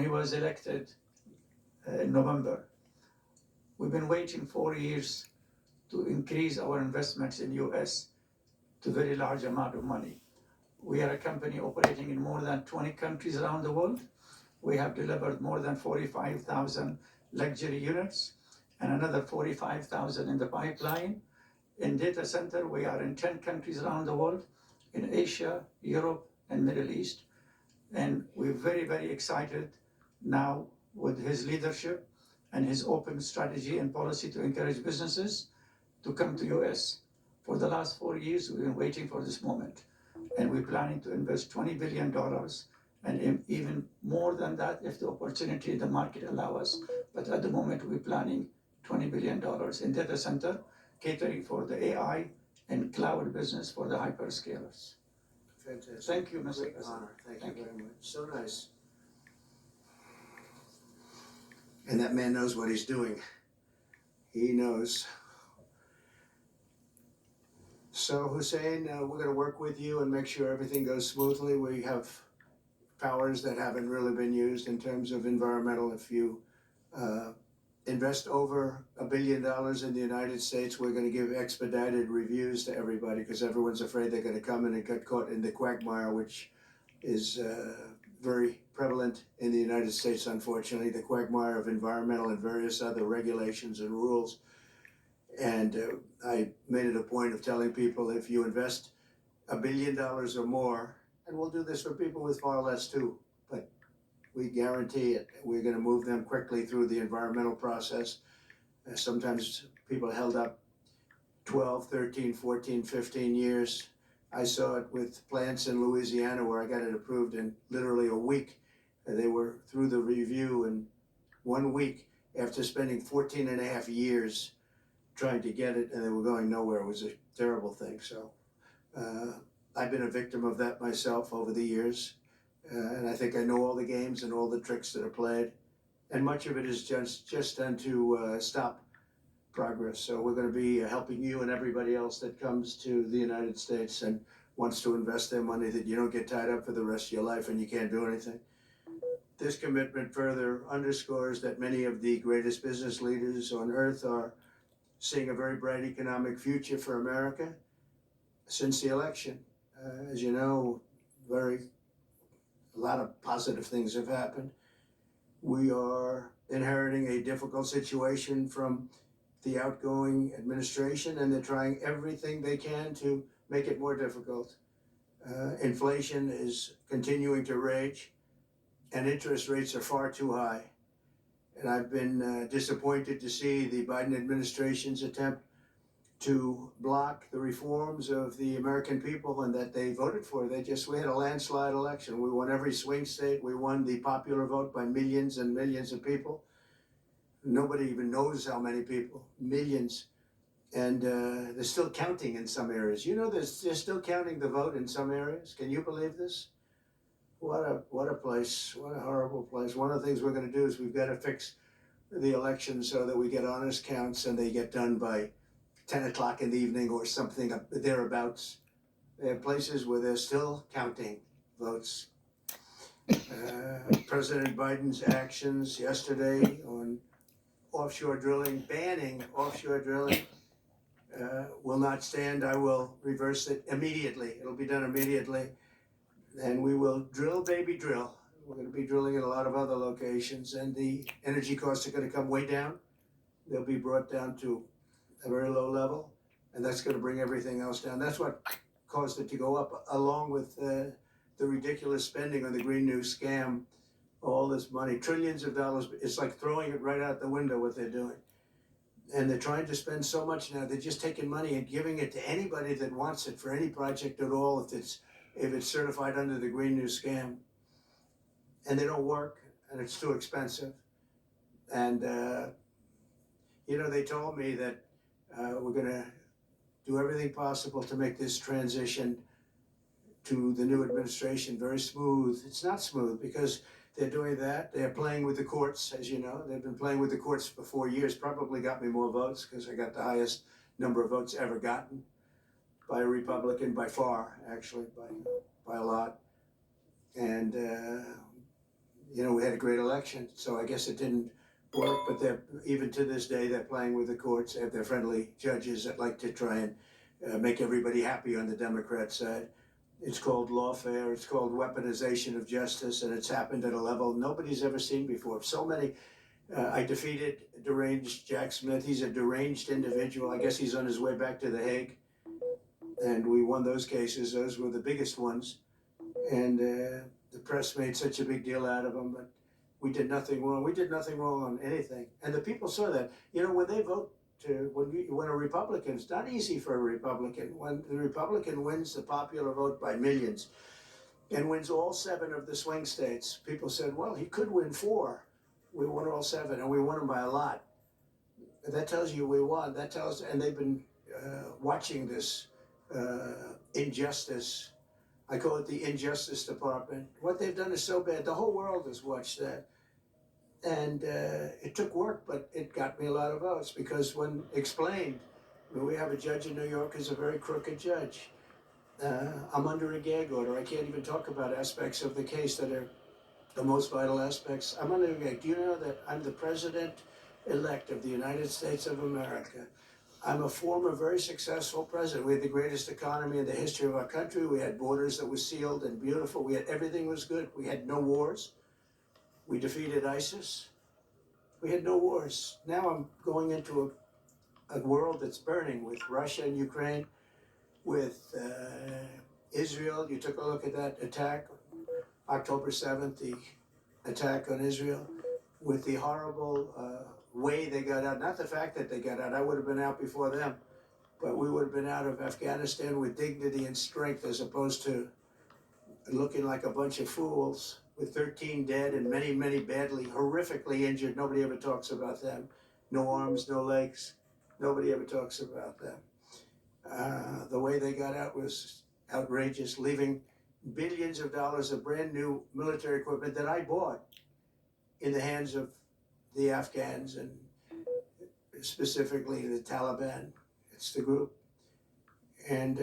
he was elected in November. We've been waiting 4 years to increase our investments in US to a very large amount of money. We are a company operating in more than 20 countries around the world. We have delivered more than 45,000 luxury units and another 45,000 in the pipeline. In data center, we are in 10 countries around the world, in Asia, Europe, and Middle East. And we're very, very excited now with his leadership and his open strategy and policy to encourage businesses to come to US. For the last 4 years, we've been waiting for this moment. And we're planning to invest $20 billion and even more than that if the opportunity, the market allow us. But at the moment, we're planning $20 billion in data center, catering for the AI and cloud business for the hyperscalers. Fantastic. Thank you, Mr. Great President. honor. Thank you very much. So nice. And that man knows what he's doing. He knows. So Hussein, we're going to work with you and make sure everything goes smoothly. We have powers that haven't really been used in terms of environmental. If you invest over $1 billion in the United States, we're going to give expedited reviews to everybody because everyone's afraid they're going to come in and get caught in the quagmire, which is very prevalent in the United States, unfortunately, the quagmire of environmental and various other regulations and rules. And I made it a point of telling people if you invest $1 billion or more, and we'll do this for people with far less too, but we guarantee it. We're going to move them quickly through the environmental process. Sometimes people held up 12, 13, 14, 15 years. I saw it with plants in Louisiana where I got it approved in literally a week. They were through the review in 1 week after spending 14 and a half years trying to get it, and they were going nowhere. It was a terrible thing. So I've been a victim of that myself over the years. And I think I know all the games and all the tricks that are played. And much of it is just done to stop progress. So we're going to be helping you and everybody else that comes to the United States and wants to invest their money, that you don't get tied up for the rest of your life and you can't do anything. This commitment further underscores that many of the greatest business leaders on earth are seeing a very bright economic future for America since the election. As you know, a lot of positive things have happened. We are inheriting a difficult situation from the outgoing administration, and they're trying everything they can to make it more difficult. Inflation is continuing to rage, and interest rates are far too high. And I've been disappointed to see the Biden administration's attempt to block the reforms of the American people and that they voted for. We had a landslide election. We won every swing state. We won the popular vote by millions and millions of people. Nobody even knows how many people, millions. And they're still counting in some areas. You know, they're still counting the vote in some areas. Can you believe this? What a place, what a horrible place. One of the things we're going to do is we've got to fix the election so that we get honest counts and they get done by 10 o'clock in the evening or something thereabouts. There are places where they're still counting votes. President Biden's actions yesterday on offshore drilling, banning offshore drilling, will not stand. I will reverse it immediately. It'll be done immediately. And we will drill, baby, drill. We're going to be drilling in a lot of other locations, and the energy costs are going to come way down. They'll be brought down to a very low level, and that's going to bring everything else down. That's what caused it to go up, along with the ridiculous spending on the Green New scam, all this money, trillions of dollars. It's like throwing it right out the window, what they're doing. And they're trying to spend so much now. They're just taking money and giving it to anybody that wants it for any project at all, if it's certified under the Green New scam. And they don't work, and it's too expensive. And, they told me that we're going to do everything possible to make this transition to the new administration very smooth. It's not smooth because they're doing that. They're playing with the courts, as you know. They've been playing with the courts for 4 years, probably got me more votes because I got the highest number of votes ever gotten by a Republican, by far, actually, by a lot. And, you know, we had a great election, so I guess it didn't work, but even to this day, they're playing with the courts. They have their friendly judges that like to try and make everybody happy on the Democrat side. It's called lawfare, it's called weaponization of justice, and it's happened at a level nobody's ever seen before. So many, I defeated deranged Jack Smith. He's a deranged individual. I guess he's on his way back to The Hague. And we won those cases. Those were the biggest ones. And the press made such a big deal out of them, but we did nothing wrong. We did nothing wrong on anything. And the people saw that. You know, when they vote when a Republican, it's not easy for a Republican. When the Republican wins the popular vote by millions and wins all 7 of the swing states, people said, well, he could win 4. We won all 7, and we won them by a lot. That tells you we won. That tells, and they've been watching this injustice. I call it the Injustice Department. What they've done is so bad. The whole world has watched that. And it took work, but it got me a lot of votes because when explained, we have a judge in New York who's a very crooked judge. I'm under a gag order. I can't even talk about aspects of the case that are the most vital aspects. I'm under a gag. Do you know that I'm the president-elect of the United States of America? I'm a former very successful president. We had the greatest economy in the history of our country. We had borders that were sealed and beautiful. We had everything was good. We had no wars. We defeated ISIS. We had no wars. Now I'm going into a world that's burning with Russia and Ukraine, with Israel. You took a look at that attack, October 7th, the attack on Israel, with the horrible way they got out. Not the fact that they got out. I would have been out before them. But we would have been out of Afghanistan with dignity and strength as opposed to looking like a bunch of fools with 13 dead and many, many badly, horrifically injured. Nobody ever talks about them. No arms, no legs. Nobody ever talks about them. The way they got out was outrageous, leaving billions of dollars of brand new military equipment that I bought in the hands of the Afghans and specifically the Taliban. It's the group. And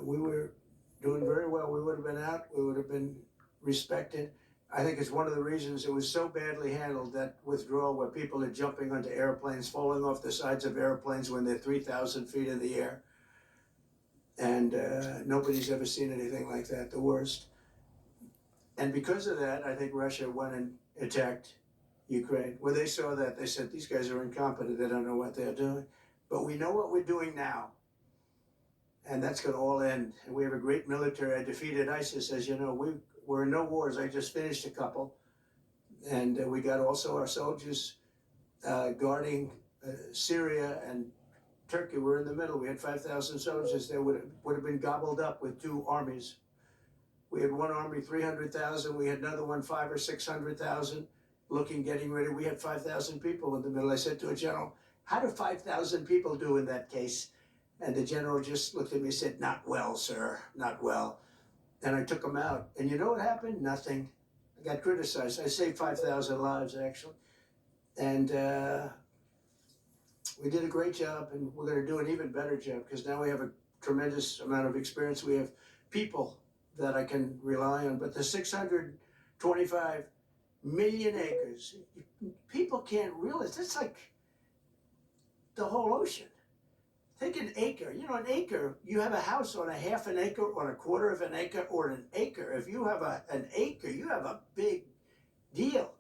we were doing very well. We would have been out. We would have been respected. I think it's one of the reasons it was so badly handled, that withdrawal where people are jumping onto airplanes, falling off the sides of airplanes when they're 3,000 feet in the air. And nobody's ever seen anything like that, the worst. And because of that, I think Russia went and attacked Ukraine. When they saw that, they said, these guys are incompetent, they don't know what they're doing. But we know what we're doing now. And that's going to all end. And we have a great military. I defeated ISIS, as you know. We're in no wars. I just finished a couple. And we got also our soldiers guarding Syria and Turkey. We're in the middle. We had 5,000 soldiers. They would have been gobbled up with 2 armies. We had one army, 300,000. We had another one, 500,000 or 600,000, getting ready. We had 5,000 people in the middle. I said to a general, how do 5,000 people do in that case? And the general just looked at me and said, not well, sir, not well. And I took him out. And you know what happened? Nothing. I got criticized. I saved 5,000 lives, actually. And we did a great job, and we're going to do an even better job because now we have a tremendous amount of experience. We have people that I can rely on. But the 625 million acres, people can't realize, it's like the whole ocean. Take an acre. You know, an acre, you have a house on a half an acre, or a quarter of an acre, or an acre. If you have an acre, you have a big deal.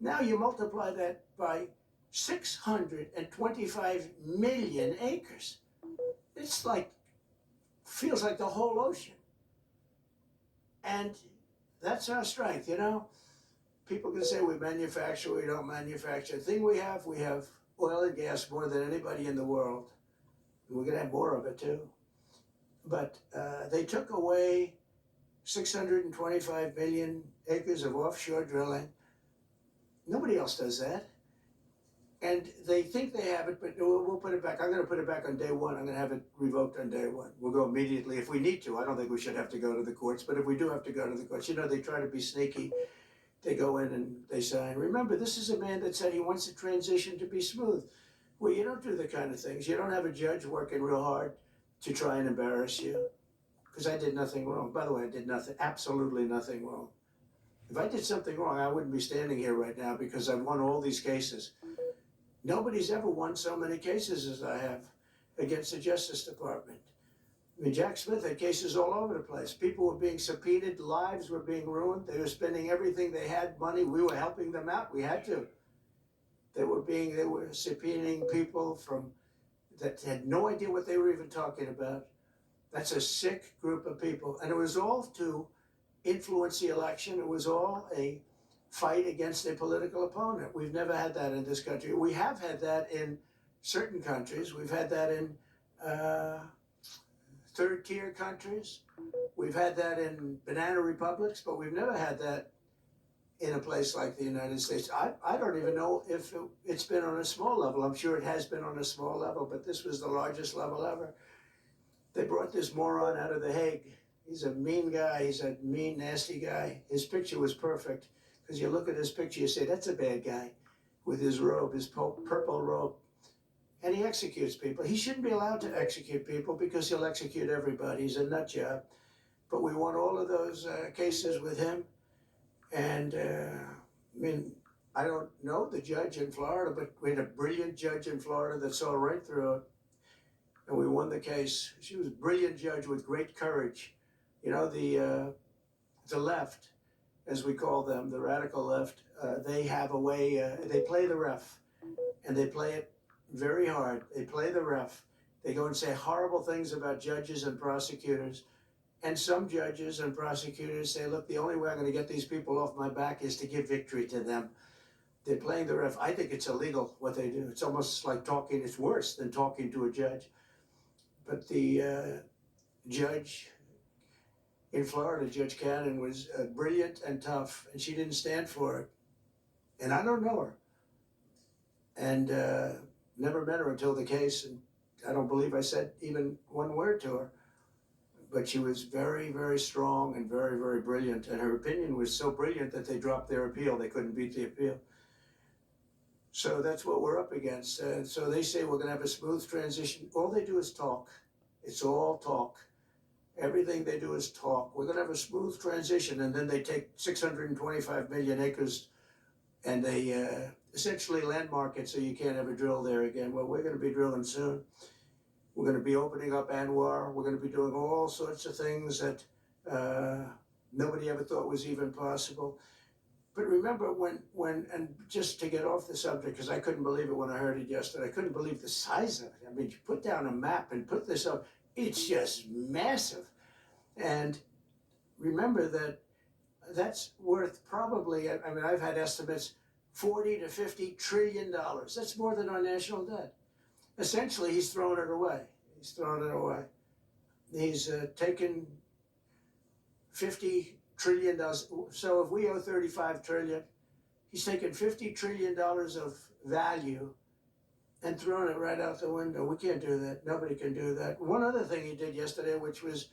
Now you multiply that by 625 million acres. It's like, feels like the whole ocean. And that's our strength, you know? People can say we manufacture, we don't manufacture. The thing we have oil and gas more than anybody in the world. We're going to have more of it too. But they took away 625 million acres of offshore drilling. Nobody else does that. And they think they have it, but we'll put it back. I'm going to put it back on day 1. I'm going to have it revoked on day 1. We'll go immediately if we need to. I don't think we should have to go to the courts, but if we do have to go to the courts, you know, they try to be sneaky. They go in and they sign. Remember, this is a man that said he wants the transition to be smooth. Well, you don't do the kind of things. You don't have a judge working real hard to try and embarrass you. Because I did nothing wrong. By the way, I did nothing, absolutely nothing wrong. If I did something wrong, I wouldn't be standing here right now because I've won all these cases. Nobody's ever won so many cases as I have against the Justice Department. I mean, Jack Smith had cases all over the place. People were being subpoenaed, lives were being ruined. They were spending everything they had, money. We were helping them out. We had to. They were subpoenaing people that had no idea what they were even talking about. That's a sick group of people. And it was all to influence the election. It was all a fight against a political opponent. We've never had that in this country. We have had that in certain countries. We've had that in third-tier countries. We've had that in banana republics, but we've never had that in a place like the United States. I don't even know if it's been on a small level. I'm sure it has been on a small level, but this was the largest level ever. They brought this moron out of The Hague. He's a mean guy. He's a mean, nasty guy. His picture was perfect, because you look at his picture, you say, that's a bad guy with his robe, his purple robe. And he executes people. He shouldn't be allowed to execute people because he'll execute everybody. He's a nut job. But we won all of those cases with him. And I mean, I don't know the judge in Florida, but we had a brilliant judge in Florida that saw right through it. And we won the case. She was a brilliant judge with great courage. You know, the left, as we call them, the radical left, they have a way, they play the ref, and they play it very hard. They play the ref. They go and say horrible things about judges and prosecutors. And some judges and prosecutors say, look, the only way I'm going to get these people off my back is to give victory to them. They're playing the ref. I think it's illegal what they do. It's almost like talking, it's worse than talking to a judge. But the judge in Florida, Judge Cannon, was brilliant and tough, and she didn't stand for it. And I don't know her. And never met her until the case, and I don't believe I said even one word to her. But she was very, very strong and very, very brilliant. And her opinion was so brilliant that they dropped their appeal. They couldn't beat the appeal. So that's what we're up against. So they say we're going to have a smooth transition. All they do is talk. It's all talk. Everything they do is talk. We're going to have a smooth transition. And then they take 625 million acres and they essentially landmark it so you can't ever drill there again. Well, we're going to be drilling soon. We're going to be opening up Anwar. We're going to be doing all sorts of things that nobody ever thought was even possible. But remember and just to get off the subject, because I couldn't believe it when I heard it yesterday, I couldn't believe the size of it. I mean, you put down a map and put this up, it's just massive. And remember that that's worth probably, I mean, I've had estimates, $40 to $50 trillion. That's more than our national debt. Essentially, he's thrown it away. He's thrown it away. He's taken $50 trillion. So if we owe $35 trillion, he's taken $50 trillion of value and thrown it right out the window. We can't do that. Nobody can do that. One other thing he did yesterday, which was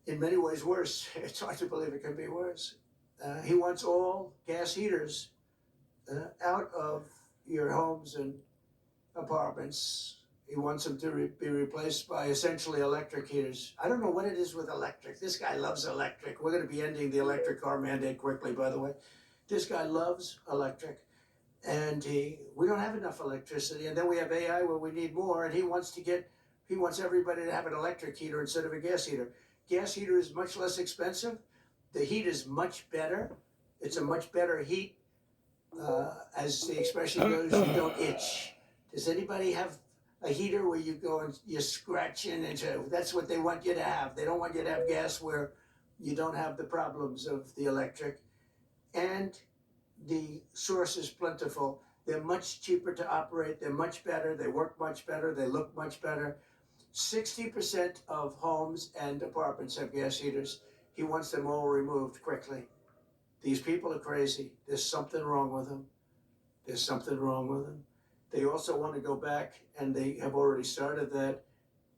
in many ways worse. It's hard to believe it can be worse. He wants all gas heaters out of your homes and apartments. He wants them to be replaced by essentially electric heaters. I don't know what it is with electric. This guy loves electric. We're going to be ending the electric car mandate quickly, by the way. This guy loves electric. And we don't have enough electricity. And then we have AI where we need more. And he wants everybody to have an electric heater instead of a gas heater. Gas heater is much less expensive. The heat is much better. It's a much better heat. As the expression goes, you don't itch. Does anybody have a heater where you go and you're scratching into? That's what they want you to have. They don't want you to have gas where you don't have the problems of the electric. And the source is plentiful. They're much cheaper to operate. They're much better. They work much better. They look much better. 60% of homes and apartments have gas heaters. He wants them all removed quickly. These people are crazy. There's something wrong with them. There's something wrong with them. They also want to go back, and they have already started that,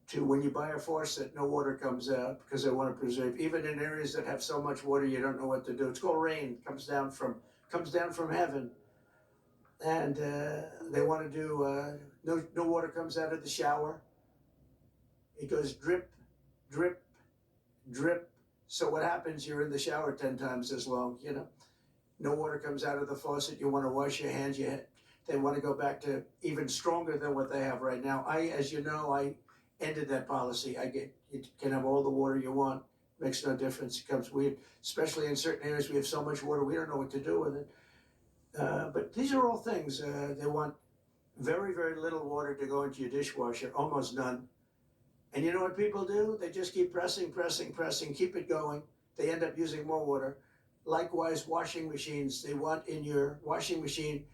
to when you buy a faucet, no water comes out because they want to preserve. Even in areas that have so much water, you don't know what to do. It's called rain. Comes down from heaven, and they want to do no water comes out of the shower. It goes drip, drip, drip, So what happens, you're in the shower 10 times as long, you know? No water comes out of the faucet, you wanna wash your hands, they wanna go back to even stronger than what they have right now. As you know, I ended that policy. You can have all the water you want, makes no difference. It comes weird, especially in certain areas, we have so much water, we don't know what to do with it. But these are all things, they want very, very little water to go into your dishwasher, almost none. And you know what people do? They just keep pressing, keep it going. They end up using more water. Likewise, washing machines, they want in your washing machine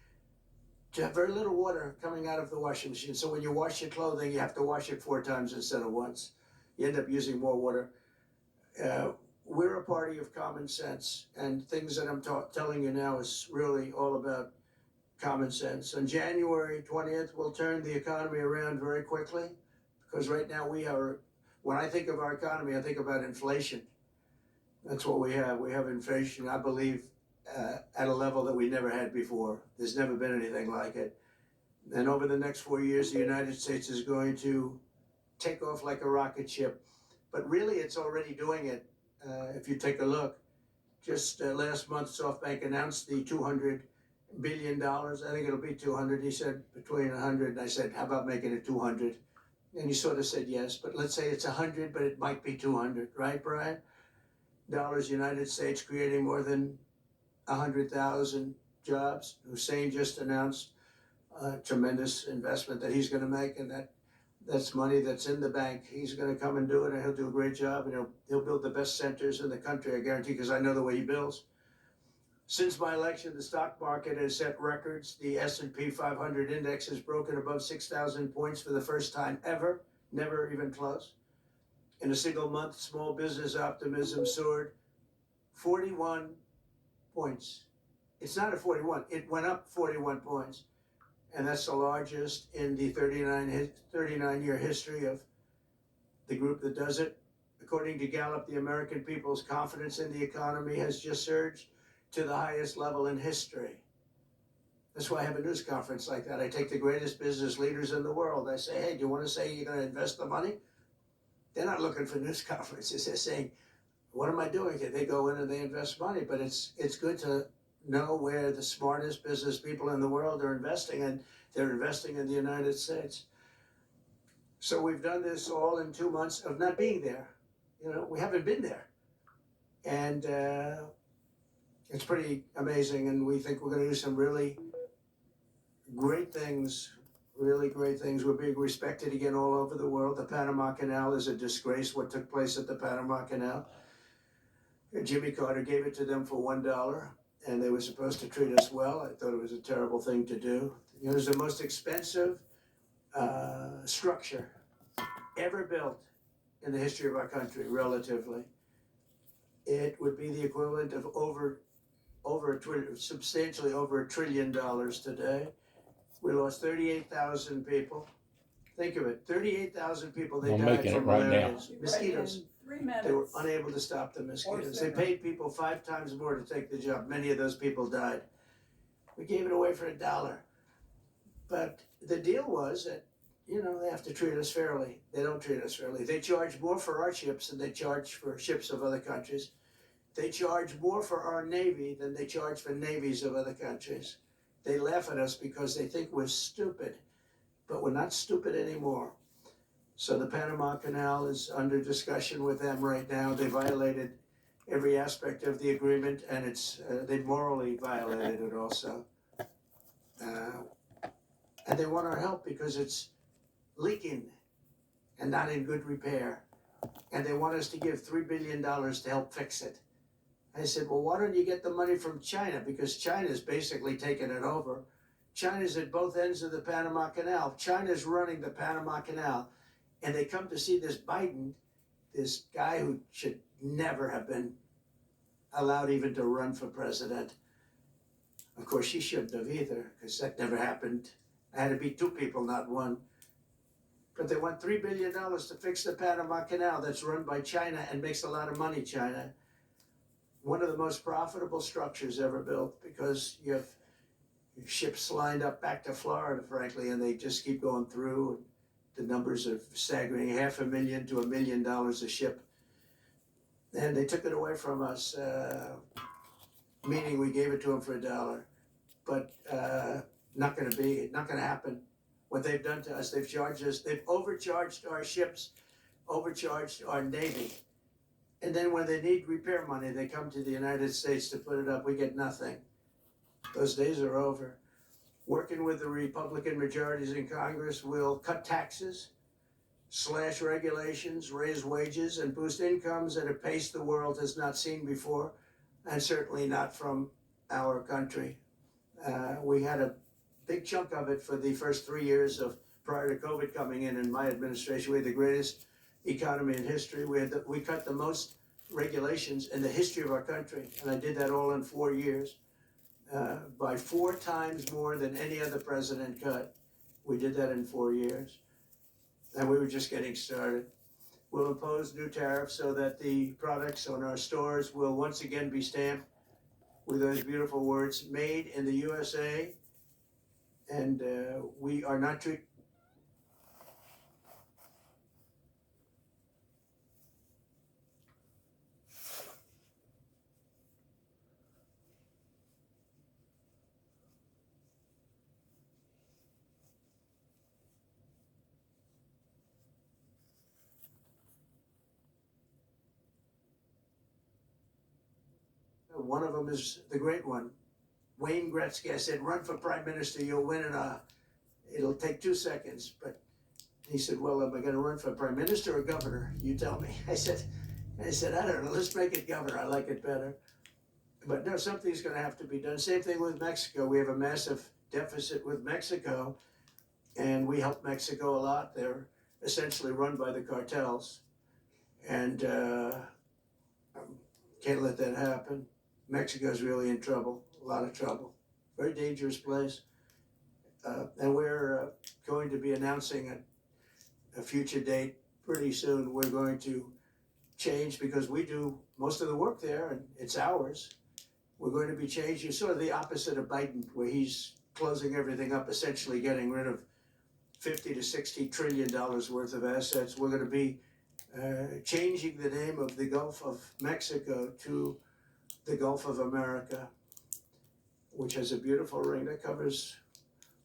to have very little water coming out of the washing machine. So when you wash your clothing, you have to wash it 4 times instead of once. You end up using more water. We're a party of common sense, and things that I'm telling you now is really all about common sense. On January 20th, we'll turn the economy around very quickly, because right now when I think of our economy, I think about inflation. That's what we have. We have inflation, I believe, at a level that we never had before. There's never been anything like it. And over the next 4 years, the United States is going to take off like a rocket ship. But really, it's already doing it. If you take a look, just last month, SoftBank announced the $200 billion. I think it'll be 200. He said between 100, and I said, how about making it 200? And he sort of said yes, but let's say it's 100, but it might be 200, right, Brian? Dollars, United States creating more than 100,000 jobs. Hussein just announced a tremendous investment that he's gonna make, and that's money that's in the bank. He's gonna come and do it, and he'll do a great job, and he'll build the best centers in the country, I guarantee, because I know the way he builds. Since my election, the stock market has set records. The S&P 500 index has broken above 6,000 points for the first time ever, never even close. In a single month, small business optimism soared 41 points. It's not a 41, it went up 41 points. And that's the largest in the 39-year history of the group that does it. According to Gallup, the American people's confidence in the economy has just surged to the highest level in history. That's why I have a news conference like that. I take the greatest business leaders in the world. I say, hey, do you want to say you're going to invest the money? They're not looking for news conferences. They're saying, what am I doing here? They go in and they invest money, but it's good to know where the smartest business people in the world are investing, and they're investing in the United States. So we've done this all in 2 months of not being there. You know, we haven't been there. And it's pretty amazing, and we think we're going to do some really great things, really great things. We're being respected again all over the world. The Panama Canal is a disgrace, what took place at the Panama Canal. Jimmy Carter gave it to them for $1, and they were supposed to treat us well. I thought it was a terrible thing to do. It was the most expensive structure ever built in the history of our country, relatively. It would be the equivalent of substantially over $1 trillion today. We lost 38,000 people. Think of it, 38,000 people, they died from malaria. Mosquitoes. 3 minutes. They were unable to stop the mosquitoes. They paid people 5 times more to take the job. Many of those people died. We gave it away for $1. But the deal was that, you know, they have to treat us fairly. They don't treat us fairly. They charge more for our ships than they charge for ships of other countries. They charge more for our Navy than they charge for navies of other countries. They laugh at us because they think we're stupid, but we're not stupid anymore. So the Panama Canal is under discussion with them right now. They violated every aspect of the agreement, and they morally violated it also. And they want our help because it's leaking and not in good repair. And they want us to give $3 billion to help fix it. I said, well, why don't you get the money from China? Because China's basically taken it over. China's at both ends of the Panama Canal. China's running the Panama Canal. And they come to see this Biden, this guy who should never have been allowed even to run for president. Of course, she shouldn't have either, because that never happened. I had to be 2 people, not 1. But they want $3 billion to fix the Panama Canal that's run by China and makes a lot of money, China. One of the most profitable structures ever built, because you have ships lined up back to Florida, frankly, and they just keep going through. The numbers are staggering, $500,000 to $1 million a ship. and they took it away from us, meaning we gave it to them for $1. But not gonna happen. What they've done to us, they've overcharged our ships, overcharged our Navy. And then when they need repair money, they come to the United States to put it up. We get nothing. Those days are over. Working with the Republican majorities in Congress, will cut taxes, slash regulations, raise wages, and boost incomes at a pace the world has not seen before, and certainly not from our country. We had a big chunk of it for the first 3 years prior to COVID coming in my administration. We had the greatest economy in history. We cut the most regulations in the history of our country, and I did that all in 4 years, by 4 times more than any other president cut. We did that in 4 years, and we were just getting started. We'll impose new tariffs so that the products on our stores will once again be stamped with those beautiful words, made in the USA, and we are not One of them is the great one, Wayne Gretzky. I said, run for prime minister, you'll win it'll take 2 seconds. But he said, well, am I gonna run for prime minister or governor? You tell me. I said, I don't know, let's make it governor, I like it better. But no, something's gonna have to be done. Same thing with Mexico. We have a massive deficit with Mexico, and we help Mexico a lot. They're essentially run by the cartels, and can't let that happen. Mexico's really in trouble, a lot of trouble. Very dangerous place. And we're going to be announcing a future date pretty soon. We're going to change, because we do most of the work there and it's ours. We're going to be changing, sort of the opposite of Biden, where he's closing everything up, essentially getting rid of $50 to $60 trillion worth of assets. We're going to be changing the name of the Gulf of Mexico to the Gulf of America, which has a beautiful ring that covers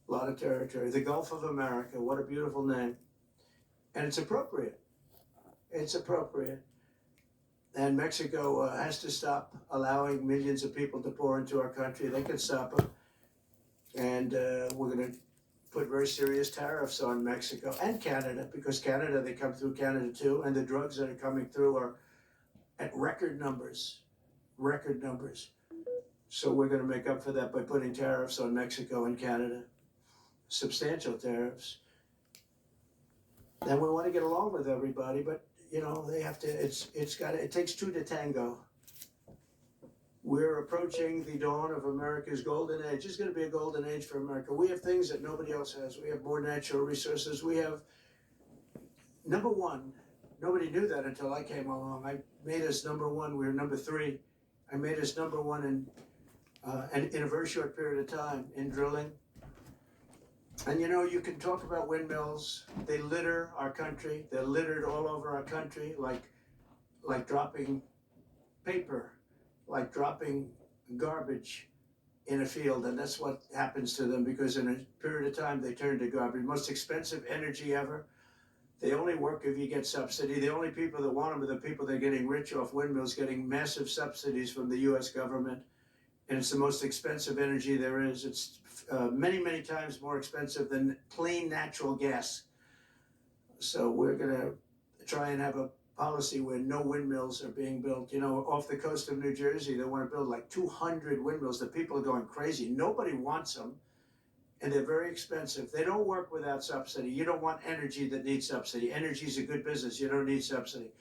a lot of territory. The Gulf of America, what a beautiful name. And it's appropriate. It's appropriate. And Mexico has to stop allowing millions of people to pour into our country. They can stop them. And we're going to put very serious tariffs on Mexico and Canada, because Canada, they come through Canada too, and the drugs that are coming through are at record numbers. So we're going to make up for that by putting tariffs on Mexico and Canada, substantial tariffs. And we want to get along with everybody, but you know, they have to, it takes 2 to tango. We're approaching the dawn of America's golden age. It's going to be a golden age for America. We have things that nobody else has. We have more natural resources. We have, number one, nobody knew that until I came along. I made us number one. We were number 3. I made us number 1 in a very short period of time in drilling. And you know, you can talk about windmills. They litter our country. They're littered all over our country, like dropping paper, like dropping garbage in a field. And that's what happens to them, because in a period of time they turn to garbage. Most expensive energy ever. They only work if you get subsidy. The only people that want them are the people that are getting rich off windmills, getting massive subsidies from the US government. And it's the most expensive energy there is. It's many, many times more expensive than clean natural gas. So we're gonna try and have a policy where no windmills are being built. You know, off the coast of New Jersey, they want to build like 200 windmills. The people are going crazy. Nobody wants them, and they're very expensive. They don't work without subsidy. You don't want energy that needs subsidy. Energy is a good business. You don't need subsidy.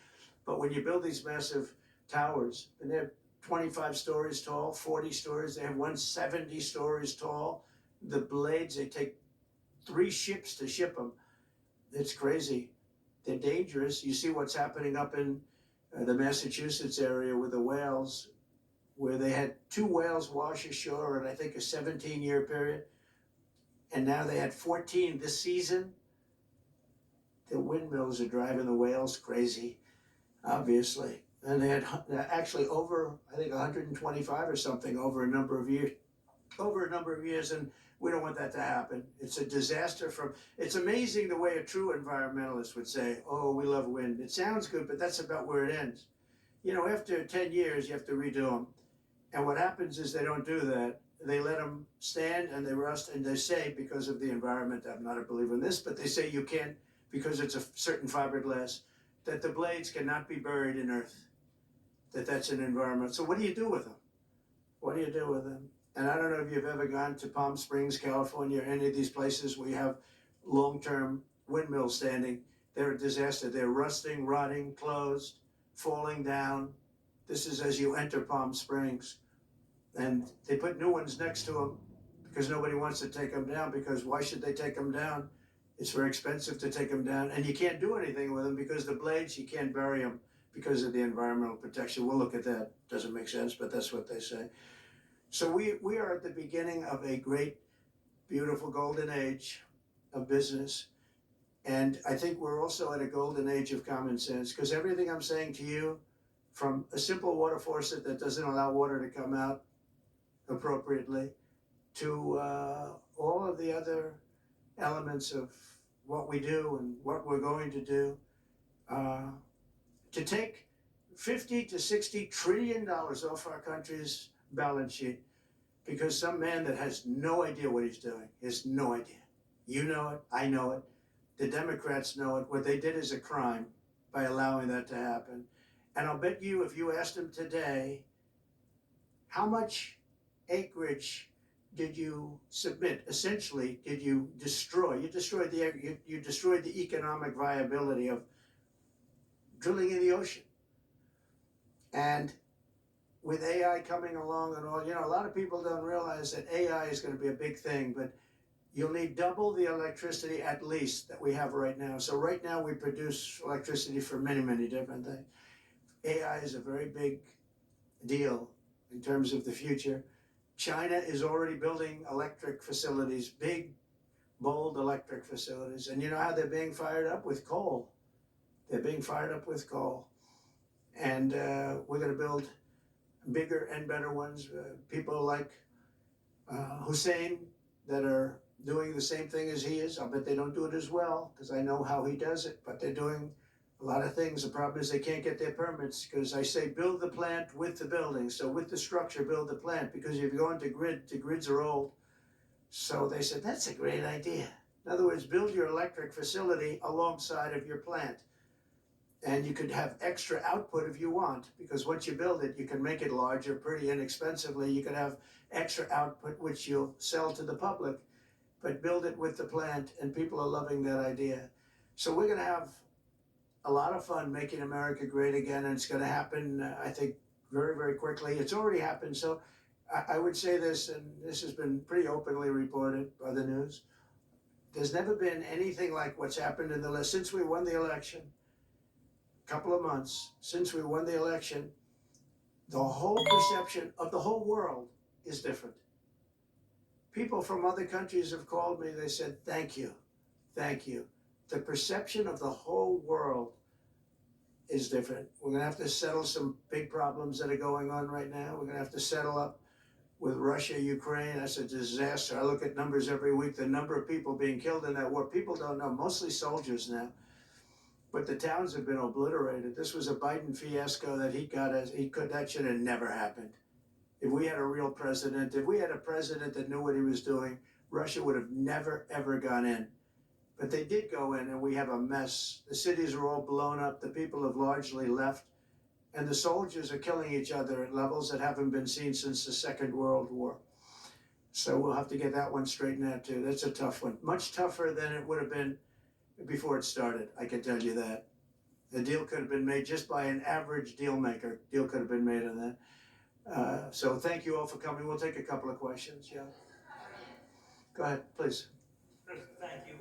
But when you build these massive towers, and they're 25 stories tall, 40 stories, they have 170 stories tall. The blades, they take 3 ships to ship them. It's crazy. They're dangerous. You see what's happening up in the Massachusetts area with the whales, where they had 2 whales wash ashore in, I think, a 17-year period. And now they had 14 this season. The windmills are driving the whales crazy, obviously. And they had actually over, I think 125 or something over a number of years, and we don't want that to happen. It's a disaster it's amazing the way a true environmentalist would say, oh, we love wind. It sounds good, but that's about where it ends. You know, after 10 years, you have to redo them. And what happens is they don't do that. They let them stand and they rust, and they say, because of the environment, I'm not a believer in this, but they say you can't, because it's a certain fiberglass, that the blades cannot be buried in earth, that's an environment. So what do you do with them? What do you do with them? And I don't know if you've ever gone to Palm Springs, California, or any of these places where you have long-term windmills standing. They're a disaster. They're rusting, rotting, closed, falling down. This is as you enter Palm Springs. And they put new ones next to them because nobody wants to take them down, because why should they take them down? It's very expensive to take them down, and you can't do anything with them because the blades, you can't bury them because of the environmental protection. We'll look at that. Doesn't make sense, but that's what they say. So we are at the beginning of a great, beautiful golden age of business. And I think we're also at a golden age of common sense, because everything I'm saying to you, from a simple water faucet that doesn't allow water to come out appropriately, to all of the other elements of what we do and what we're going to do, to take 50 to 60 trillion dollars off our country's balance sheet because some man that has no idea what he's doing, has no idea. You know it, I know it, the Democrats know it. What they did is a crime by allowing that to happen. And I'll bet you, if you asked them today, how much acreage did you submit? Essentially, did you destroy? You destroyed the economic viability of drilling in the ocean. And with AI coming along and all, you know, a lot of people don't realize that AI is going to be a big thing, but you'll need double the electricity at least that we have right now. So right now we produce electricity for many, many different things. AI is a very big deal in terms of the future. China is already building electric facilities, big, bold electric facilities. And you know how they're being fired up? With coal. They're being fired up with coal. And we're going to build bigger and better ones. People like Hussein that are doing the same thing as he is. I'll bet they don't do it as well, because I know how he does it, but they're doing a lot of things. The problem is they can't get their permits, because I say build the plant with the building. So with the structure, build the plant, because if you go into the grids are old. So they said, that's a great idea. In other words, build your electric facility alongside of your plant. And you could have extra output if you want, because once you build it, you can make it larger pretty inexpensively. You can have extra output, which you'll sell to the public, but build it with the plant, and people are loving that idea. So we're gonna have a lot of fun making America great again, and it's gonna happen, I think, very, very quickly. It's already happened. So I would say this, and this has been pretty openly reported by the news. There's never been anything like what's happened since we won the election. Couple of months since we won the election, the whole perception of the whole world is different. People from other countries have called me, they said, thank you, thank you. The perception of the whole world is different. We're gonna have to settle some big problems that are going on right now. We're gonna have to settle up with Russia, Ukraine. That's a disaster. I look at numbers every week, the number of people being killed in that war. People don't know, mostly soldiers now. But the towns have been obliterated. This was a Biden fiasco that that should have never happened. If we had a real president, if we had a president that knew what he was doing, Russia would have never, ever gone in. But they did go in, and we have a mess. The cities are all blown up. The people have largely left. And the soldiers are killing each other at levels that haven't been seen since the Second World War. So we'll have to get that one straightened out too. That's a tough one. Much tougher than it would have been before it started, I can tell you that. The deal could have been made just by an average deal maker. Deal could have been made on that. So thank you all for coming. We'll take a couple of questions. Yeah. Go ahead, please. Thank you.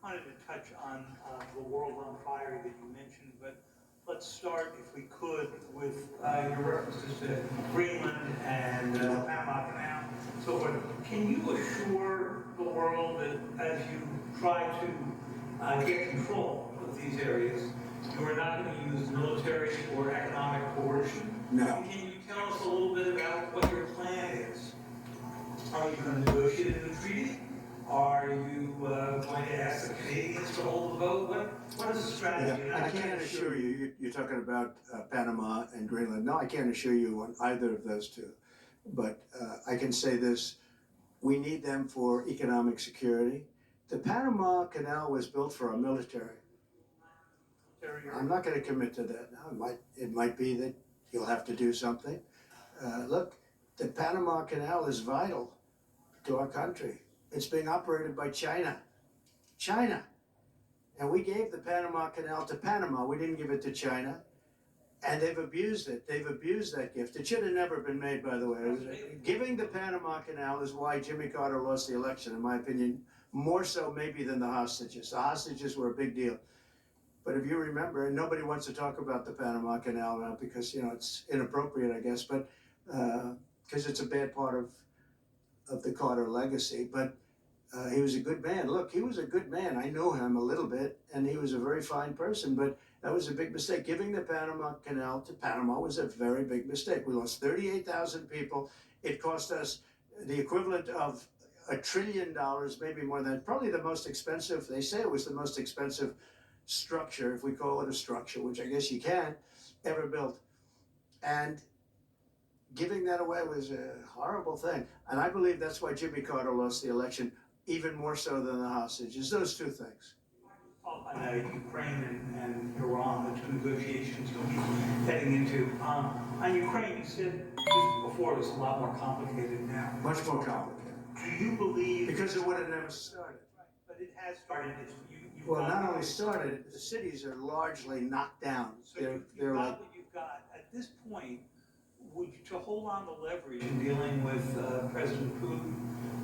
Wanted to touch on the world on fire that you mentioned, but let's start, if we could, with your references to Greenland and Panama Canal, so forth. Can you assure the world that as you try to get control of these areas, you are not going to use military or economic coercion. No. Can you tell us a little bit about what your plan is? Are you going to negotiate a new treaty? Are you going to ask the Canadians to hold the vote? What is the strategy? I can't assure you, you're talking about Panama and Greenland. No, I can't assure you on either of those two. But I can say this, we need them for economic security. The Panama Canal was built for our military. I'm not going to commit to that now. It might be that you'll have to do something. Look, the Panama Canal is vital to our country. It's being operated by China. China. And we gave the Panama Canal to Panama. We didn't give it to China. And they've abused it. They've abused that gift. It should have never been made, by the way. Giving the Panama Canal is why Jimmy Carter lost the election, in my opinion, more so maybe than the hostages. The hostages were a big deal. But if you remember, and nobody wants to talk about the Panama Canal now because, you know, it's inappropriate, I guess, but because it's a bad part of the Carter legacy. But he was a good man. Look, he was a good man. I know him a little bit, and he was a very fine person, but that was a big mistake. Giving the Panama Canal to Panama was a very big mistake. We lost 38,000 people. It cost us the equivalent of $1 trillion, maybe more than, probably the most expensive, they say it was the most expensive structure, if we call it a structure, which I guess you can, ever built. And giving that away was a horrible thing. And I believe that's why Jimmy Carter lost the election, even more so than the hostages. Those two things. Ukraine and Iran, the two negotiations you'll be heading into. On Ukraine, you said just before it was a lot more complicated now. Much more complicated. Do you believe? Because it would have never started. Right, but it has started. Well, not only started, the cities are largely knocked down. So you've got what you've got. At this point, to hold on the leverage in dealing with President Putin,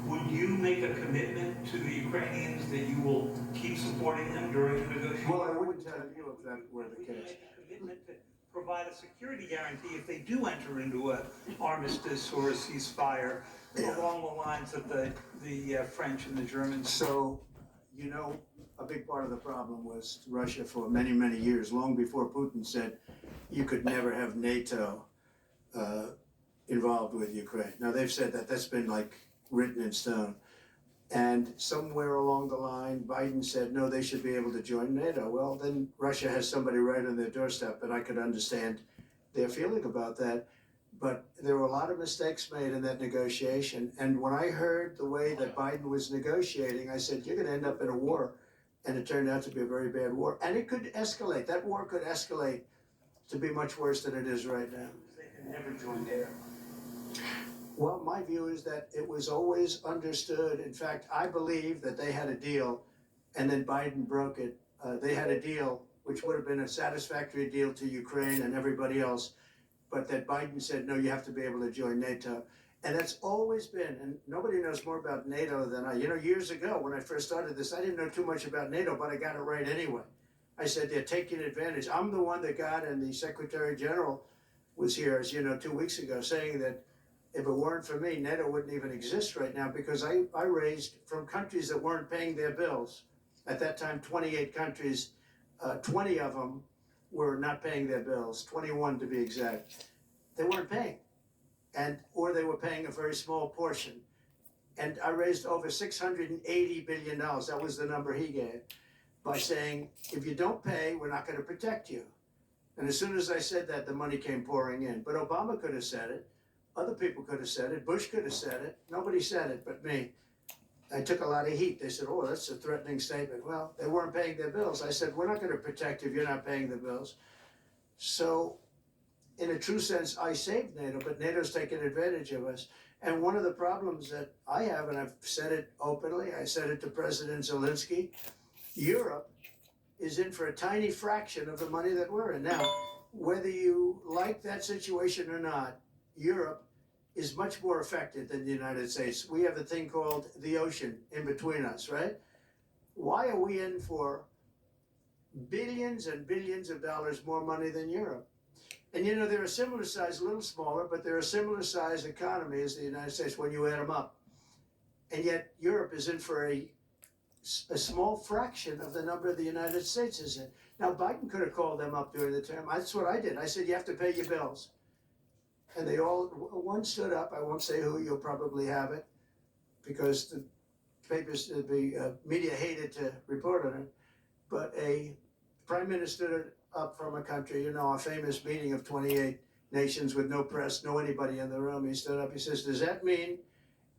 would you make a commitment to the Ukrainians that you will keep supporting them during the negotiations? Well, I wouldn't tell you if that were the Would you case. make a commitment to provide a security guarantee if they do enter into an armistice or a ceasefire along the lines of the French and the Germans? So, you know, a big part of the problem was Russia for many, many years, long before Putin said you could never have NATO involved with Ukraine. Now, they've said that. That's been like written in stone. And somewhere along the line, Biden said, no, they should be able to join NATO. Well, then Russia has somebody right on their doorstep, and I could understand their feeling about that. But there were a lot of mistakes made in that negotiation. And when I heard the way that Biden was negotiating, I said, you're going to end up in a war. And it turned out to be a very bad war. And it could escalate. That war could escalate to be much worse than it is right now. They can never join NATO. Well, my view is that it was always understood. In fact, I believe that they had a deal and then Biden broke it. They had a deal which would have been a satisfactory deal to Ukraine and everybody else, but that Biden said, no, you have to be able to join NATO. And that's always been, and nobody knows more about NATO than I. You know, years ago when I first started this, I didn't know too much about NATO, but I got it right anyway. I said, they're taking advantage. I'm the one that got, and the Secretary General was here, as you know, 2 weeks ago, saying that if it weren't for me, NATO wouldn't even exist right now, because I raised from countries that weren't paying their bills. At that time, 28 countries, 20 of them were not paying their bills, 21 to be exact. They weren't paying, or they were paying a very small portion. And I raised over $680 billion, that was the number he gave, by saying, if you don't pay, we're not gonna protect you. And as soon as I said that, the money came pouring in. But Obama could have said it. Other people could have said it. Bush could have said it. Nobody said it but me. I took a lot of heat. They said, oh, that's a threatening statement. Well, they weren't paying their bills. I said, we're not going to protect you if you're not paying the bills. So, in a true sense, I saved NATO, but NATO's taken advantage of us. And one of the problems that I have, and I've said it openly, I said it to President Zelensky, Europe is in for a tiny fraction of the money that we're in. Now, whether you like that situation or not, Europe is much more affected than the United States. We have a thing called the ocean in between us, right? Why are we in for billions and billions of dollars more money than Europe? And you know, they're a similar size, a little smaller, but they're a similar size economy as the United States when you add them up. And yet Europe is in for a a small fraction of the number the United States is in. Now, Biden could have called them up during the term. That's what I did. I said, you have to pay your bills. And they all, one stood up, I won't say who, you'll probably have it, because the papers, the media hated to report on it, but a prime minister stood up from a country, you know, a famous meeting of 28 nations with no press, no anybody in the room. He stood up, he says, does that mean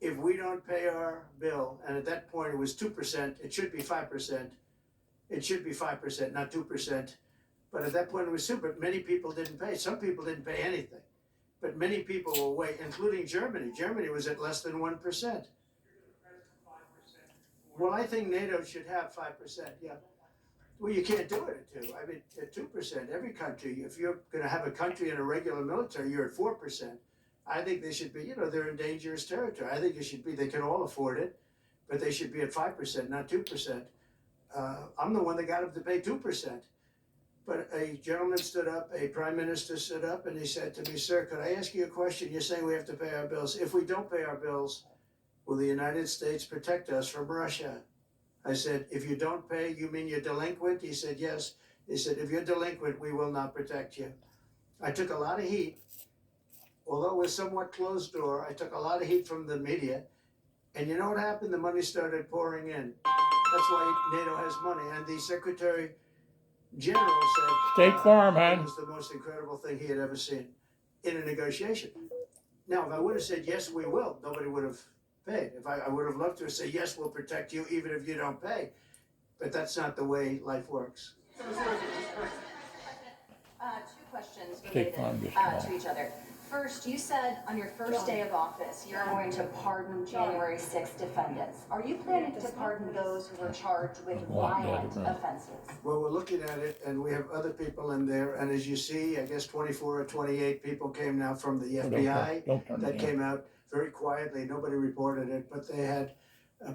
if we don't pay our bill, and at that point it was 2%, it should be 5%. It should be 5%, not 2%. But at that point it was 2%, but many people didn't pay. Some people didn't pay anything. But many people will wait, including Germany. Germany was at less than 1%. Well, I think NATO should have 5%, yeah. Well, you can't do it at 2. I mean, at 2%, every country, if you're gonna have a country in a regular military, you're at 4%. I think they should be, you know, they're in dangerous territory. I think it should be, they can all afford it, but they should be at 5%, not 2%. I'm the one that got them to pay 2%. But a gentleman stood up, a prime minister stood up, and he said to me, sir, could I ask you a question? You're saying we have to pay our bills. If we don't pay our bills, will the United States protect us from Russia? I said, if you don't pay, you mean you're delinquent? He said, yes. He said, if you're delinquent, we will not protect you. I took a lot of heat. Although it was somewhat closed door, I took a lot of heat from the media. And you know what happened? The money started pouring in. That's why NATO has money. And the Secretary General said State Farm, it man. was the most incredible thing he had ever seen in a negotiation. Now, if I would have said, yes, we will, nobody would have paid. If I would have loved to say, yes, we'll protect you even if you don't pay. But that's not the way life works. Two questions State related Farm just to each other. First, you said on your first day of office, you're going to pardon January 6th defendants. Are you planning to pardon those who were charged with violent offenses? Well, we're looking at it, and we have other people in there. And as you see, I guess 24 or 28 people came now from the FBI Don't turn that it came out very quietly. Nobody reported it, but they had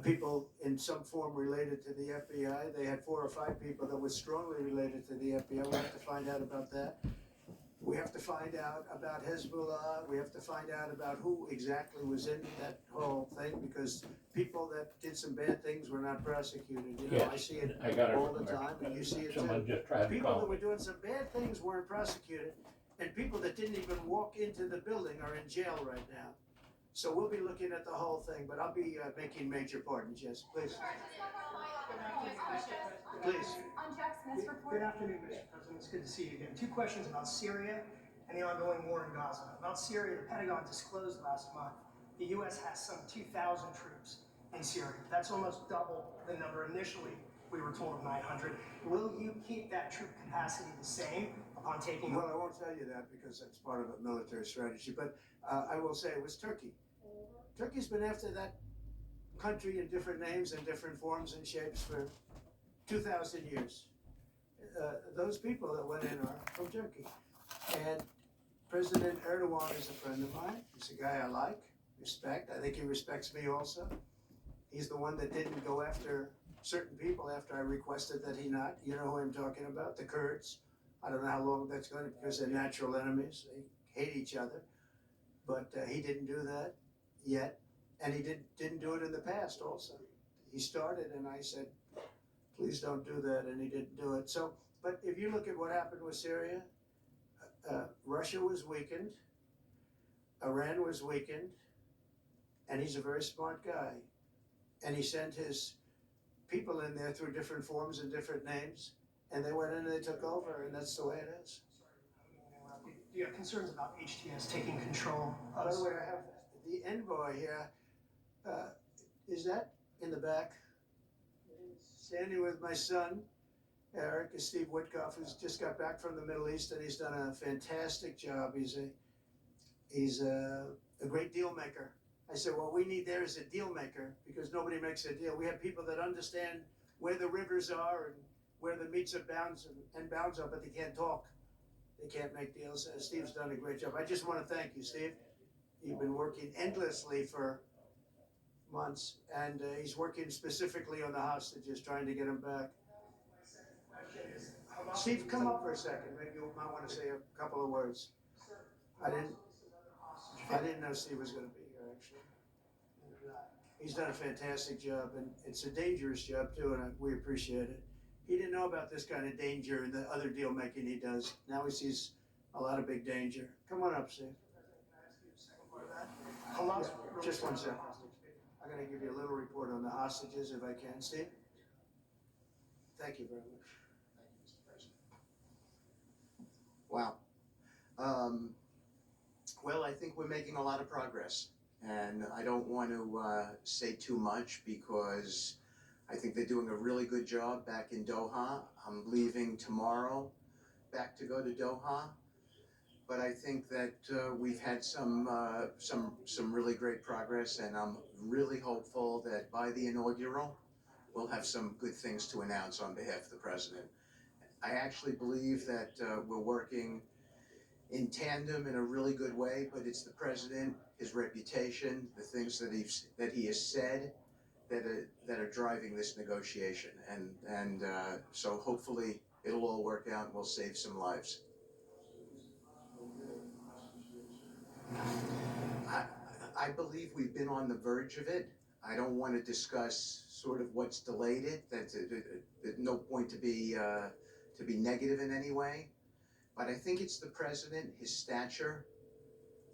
people in some form related to the FBI. They had 4 or 5 people that were strongly related to the FBI. We have to find out about that. We have to find out about Hezbollah. We have to find out about who exactly was in that whole thing, because people that did some bad things were not prosecuted. You know, Yes, I see it I got it all the from there. time, and you see it Someone too. just tried to People call that were me. doing some bad things weren't prosecuted, and people that didn't even walk into the building are in jail right now. So we'll be looking at the whole thing, but I'll be making major pardons, yes, please. Please. On Jack Smith's report. Good afternoon, Mr. President. It's good to see you again. 2 questions about Syria and the ongoing war in Gaza. About Syria, the Pentagon disclosed last month the U.S. has some 2,000 troops in Syria. That's almost double the number initially we were told of 900. Will you keep that troop capacity the same upon taking Well, I won't tell you that because that's part of a military strategy, but I will say it was Turkey. Turkey's been after that country in different names and different forms and shapes for 2,000 years. Those people that went in are from Turkey. And President Erdogan is a friend of mine. He's a guy I like, respect. I think he respects me also. He's the one that didn't go after certain people after I requested that he not. You know who I'm talking about, the Kurds. I don't know how long that's going to, because they're natural enemies. They hate each other. But he didn't do that yet. And he didn't do it in the past also. He started and I said, please don't do that, and he didn't do it. So, but if you look at what happened with Syria, Russia was weakened, Iran was weakened, and he's a very smart guy. And he sent his people in there through different forms and different names, and they went in and they took over, and that's the way it is. Do you have concerns about HTS taking control By of the way, I have the envoy here. Is that in the back? Standing with my son, Eric, is Steve Witkoff, who's just got back from the Middle East, and he's done a fantastic job. He's a great deal maker. I said, what we need there is a deal maker, because nobody makes a deal. We have people that understand where the rivers are and where the meets and bounds are, but they can't talk. They can't make deals. Steve's done a great job. I just want to thank you, Steve. You've been working endlessly for months, and he's working specifically on the hostages, trying to get them back. Steve, come up for a second. Maybe you might want to say a couple of words. I didn't know Steve was going to be here, actually. He's done a fantastic job, and it's a dangerous job too, and we appreciate it. He didn't know about this kind of danger and the other deal making he does. Now he sees a lot of big danger. Come on up, Steve. Hamas. Just one second. I'm gonna give you a little report on the hostages if I can. Steve? Thank you very much. Thank you, Mr. President. Wow. Well, I think we're making a lot of progress, and I don't want to say too much because I think they're doing a really good job back in Doha. I'm leaving tomorrow back to go to Doha, but I think that we've had some really great progress, and I'm really hopeful that by the inaugural, we'll have some good things to announce on behalf of the president. I actually believe that we're working in tandem in a really good way, but it's the president, his reputation, the things that he has said that are driving this negotiation, and so hopefully it'll all work out and we'll save some lives. I believe we've been on the verge of it. I don't want to discuss sort of what's delayed it. There's no point to be negative in any way. But I think it's the president, his stature,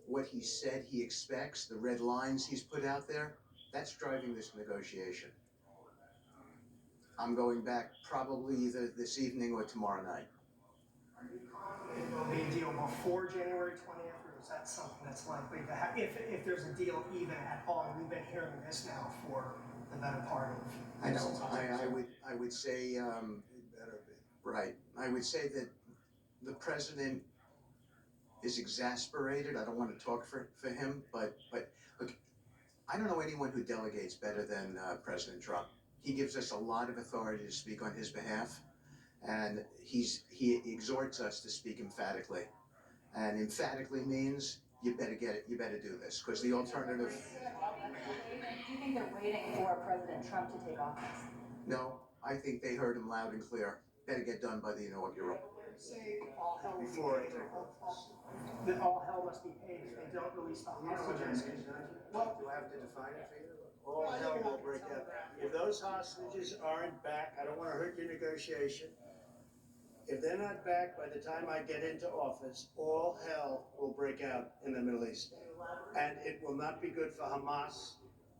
what he said he expects, the red lines he's put out there, that's driving this negotiation. I'm going back probably either this evening or tomorrow night. Are you confident there'll be a deal before January 20th, or is that something that's likely to happen? If there's a deal even at all, and we've been hearing this now for the better part of. I know. I would say. It better be. Right. I would say that the president is exasperated. I don't want to talk for him, but look, I don't know anyone who delegates better than President Trump. He gives us a lot of authority to speak on his behalf, and he exhorts us to speak emphatically. And emphatically means you better get it, you better do this, because the alternative. Do you think they're waiting for President Trump to take office? No, I think they heard him loud and clear. Better get done by the inaugural. Say all hell will be Before I paid, take office. that all hell must be paid if they don't release the hostages. Well, do I have to define it for you? All hell will break out. If those hostages aren't back, I don't want to hurt your negotiation. If they're not back by the time I get into office, all hell will break out in the Middle East. And it will not be good for Hamas,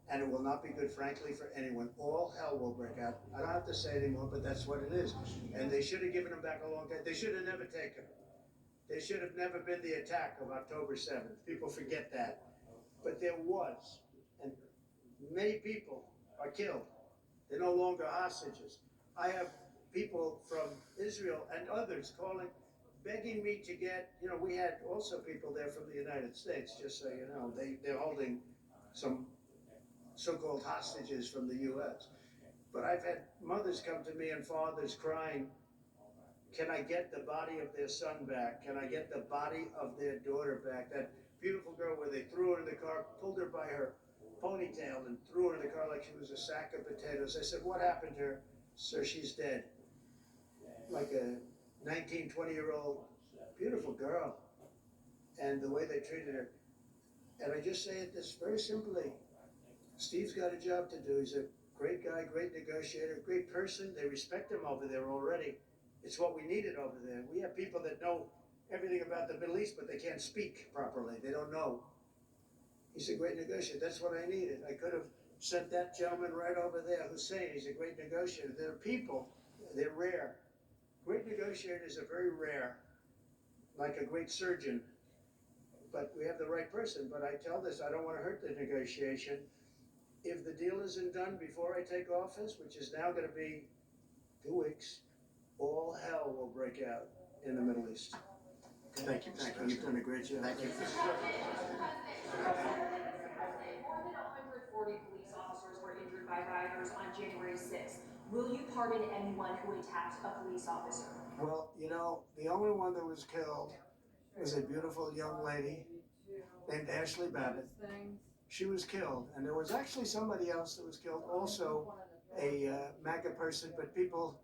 and it will not be good, frankly, for anyone. All hell will break out. I don't have to say anymore, but that's what it is. And they should have given them back a long time. They should have never taken them. They should have never been the attack of October 7th. People forget that. But there was, and many people are killed. They're no longer hostages. I have people from Israel and others calling, begging me to get, we had also people there from the United States, just so you know. They're holding some so-called hostages from the U.S. But I've had mothers come to me and fathers crying, can I get the body of their son back? Can I get the body of their daughter back? That beautiful girl where they threw her in the car, pulled her by her ponytail and threw her in the car like she was a sack of potatoes. I said, what happened to her? Sir, she's dead. Like a 19, 20-year-old beautiful girl. And the way they treated her. And I just say it this very simply. Steve's got a job to do. He's a great guy, great negotiator, great person. They respect him over there already. It's what we needed over there. We have people that know everything about the Middle East, but they can't speak properly. They don't know. He's a great negotiator. That's what I needed. I could have sent that gentleman right over there, Hussein. He's a great negotiator. There are people, they're rare. Great negotiators are very rare, like a great surgeon. But we have the right person. But I tell this, I don't want to hurt the negotiation. If the deal isn't done before I take office, which is now going to be 2 weeks, all hell will break out in the Middle East. Thank you, Thank you. You've done a great job. Thank you. More than 140 police officers were injured by rioters on January 6th. Will you pardon anyone who attacked a police officer? Well, the only one that was killed was a beautiful young lady named Ashley Babbitt. She was killed, and there was actually somebody else that was killed, also a MAGA person, but people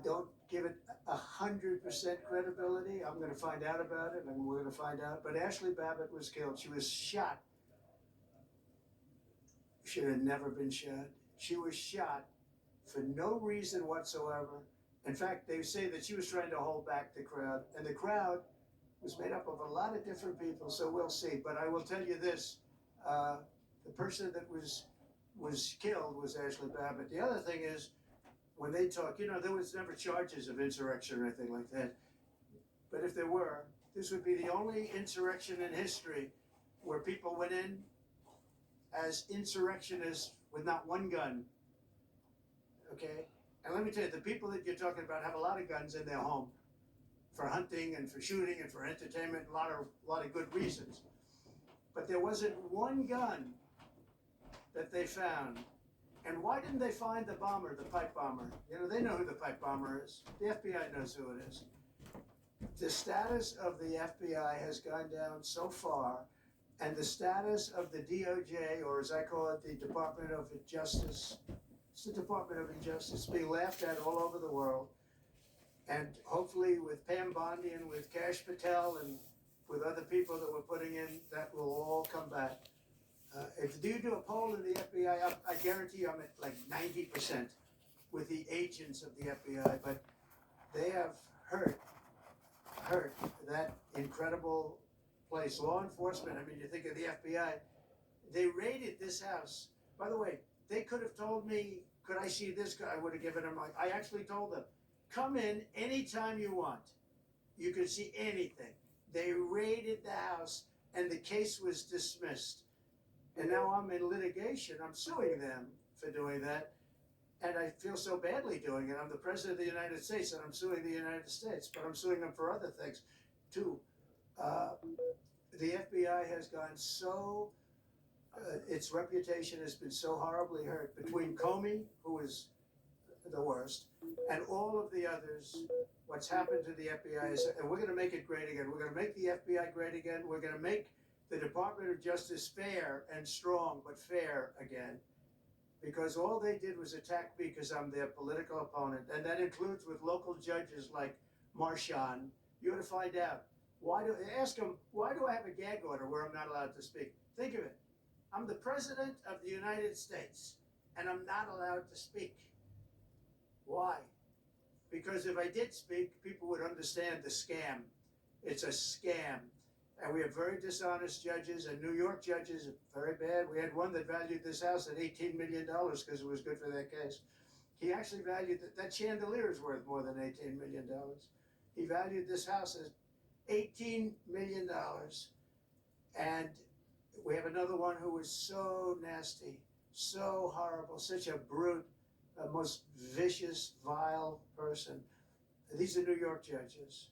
don't give it 100% credibility. I'm going to find out about it, and we're going to find out. But Ashley Babbitt was killed. She was shot. should have never been shot. She was shot for no reason whatsoever. In fact, they say that she was trying to hold back the crowd, and the crowd was made up of a lot of different people, so we'll see. But I will tell you this, the person that was killed was Ashley Babbitt. The other thing is, when they talk, you know, there was never charges of insurrection or anything like that. But if there were, this would be the only insurrection in history where people went in as insurrectionists with not one gun, okay? And let me tell you, the people that you're talking about have a lot of guns in their home for hunting and for shooting and for entertainment, a lot of good reasons. But there wasn't one gun that they found. And why didn't they find the bomber, the pipe bomber? You know, they know who the pipe bomber is. The FBI knows who it is. The status of the FBI has gone down so far, and the status of the DOJ, or as I call it, the Department of Justice, it's the Department of Injustice, being laughed at all over the world. And hopefully with Pam Bondi and with Kash Patel and with other people that we're putting in, that will all come back. If you do a poll in the FBI, I guarantee you I'm at like 90% with the agents of the FBI, but they have hurt that incredible place. Law enforcement, I mean, you think of the FBI, they raided this house. By the way, they could have told me, could I see this? I would have given them, I actually told them, come in anytime you want. You can see anything. They raided the house and the case was dismissed. And now I'm in litigation. I'm suing them for doing that. And I feel so badly doing it. I'm the president of the United States and I'm suing the United States, but I'm suing them for other things too. The FBI has gone so, its reputation has been so horribly hurt between Comey, who is the worst, and all of the others. What's happened to the FBI is, and we're gonna make it great again. We're gonna make the FBI great again. We're gonna make the Department of Justice fair and strong, but fair again. Because all they did was attack me because I'm their political opponent. And that includes with local judges like Marchand. You ought to find out. Ask them, why do I have a gag order where I'm not allowed to speak? Think of it. I'm the president of the United States and I'm not allowed to speak. Why? Because if I did speak, people would understand the scam. It's a scam. And we have very dishonest judges, and New York judges are very bad. We had one that valued this house at $18 million because it was good for their case. He actually valued that chandelier is worth more than $18 million. He valued this house at $18 million. And we have another one who was so nasty, so horrible, such a brute, a most vicious, vile person. These are New York judges.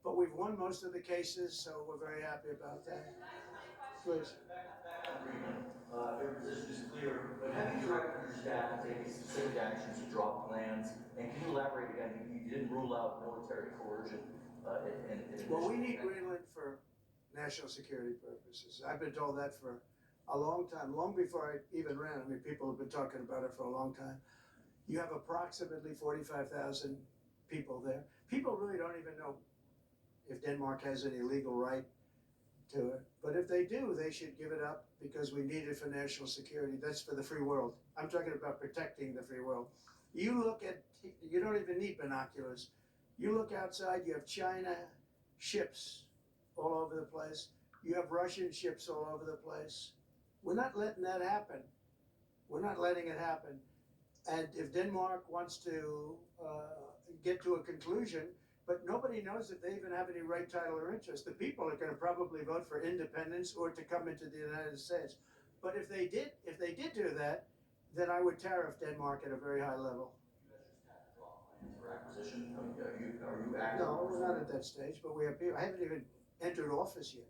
But we've won most of the cases, so we're very happy about that. Please. Their position is clear, but have you directed your staff to take specific actions to draw plans? And can you elaborate again? You didn't rule out military coercion in Well, we need Greenland for national security purposes. I've been told that for a long time, long before I even ran. I mean, people have been talking about it for a long time. You have approximately 45,000 people there. People really don't even know if Denmark has any legal right to it. But if they do, they should give it up because we need it for national security. That's for the free world. I'm talking about protecting the free world. You look at, you don't even need binoculars. You look outside, you have China ships all over the place. You have Russian ships all over the place. We're not letting that happen. We're not letting it happen. And if Denmark wants to get to a conclusion, but nobody knows if they even have any right, title, or interest. The people are going to probably vote for independence or to come into the United States. But if they did do that, then I would tariff Denmark at a very high level. For acquisition, are you active? No, we're not at that stage, but we have people. I haven't even entered office yet.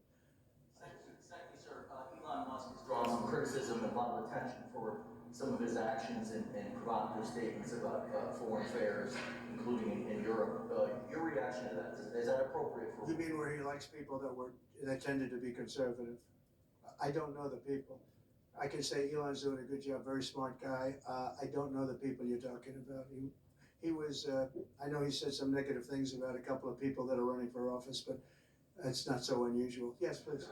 Secondly, sir, Elon Musk has drawn some criticism and a lot of attention for some of his actions and provocative statements about foreign affairs, including in Europe. Your reaction to that, is that appropriate for? You mean where he likes people that tended to be conservative? I don't know the people. I can say Elon's doing a good job, very smart guy. I don't know the people you're talking about. He was, I know he said some negative things about a couple of people that are running for office, but it's not so unusual. Yes, please.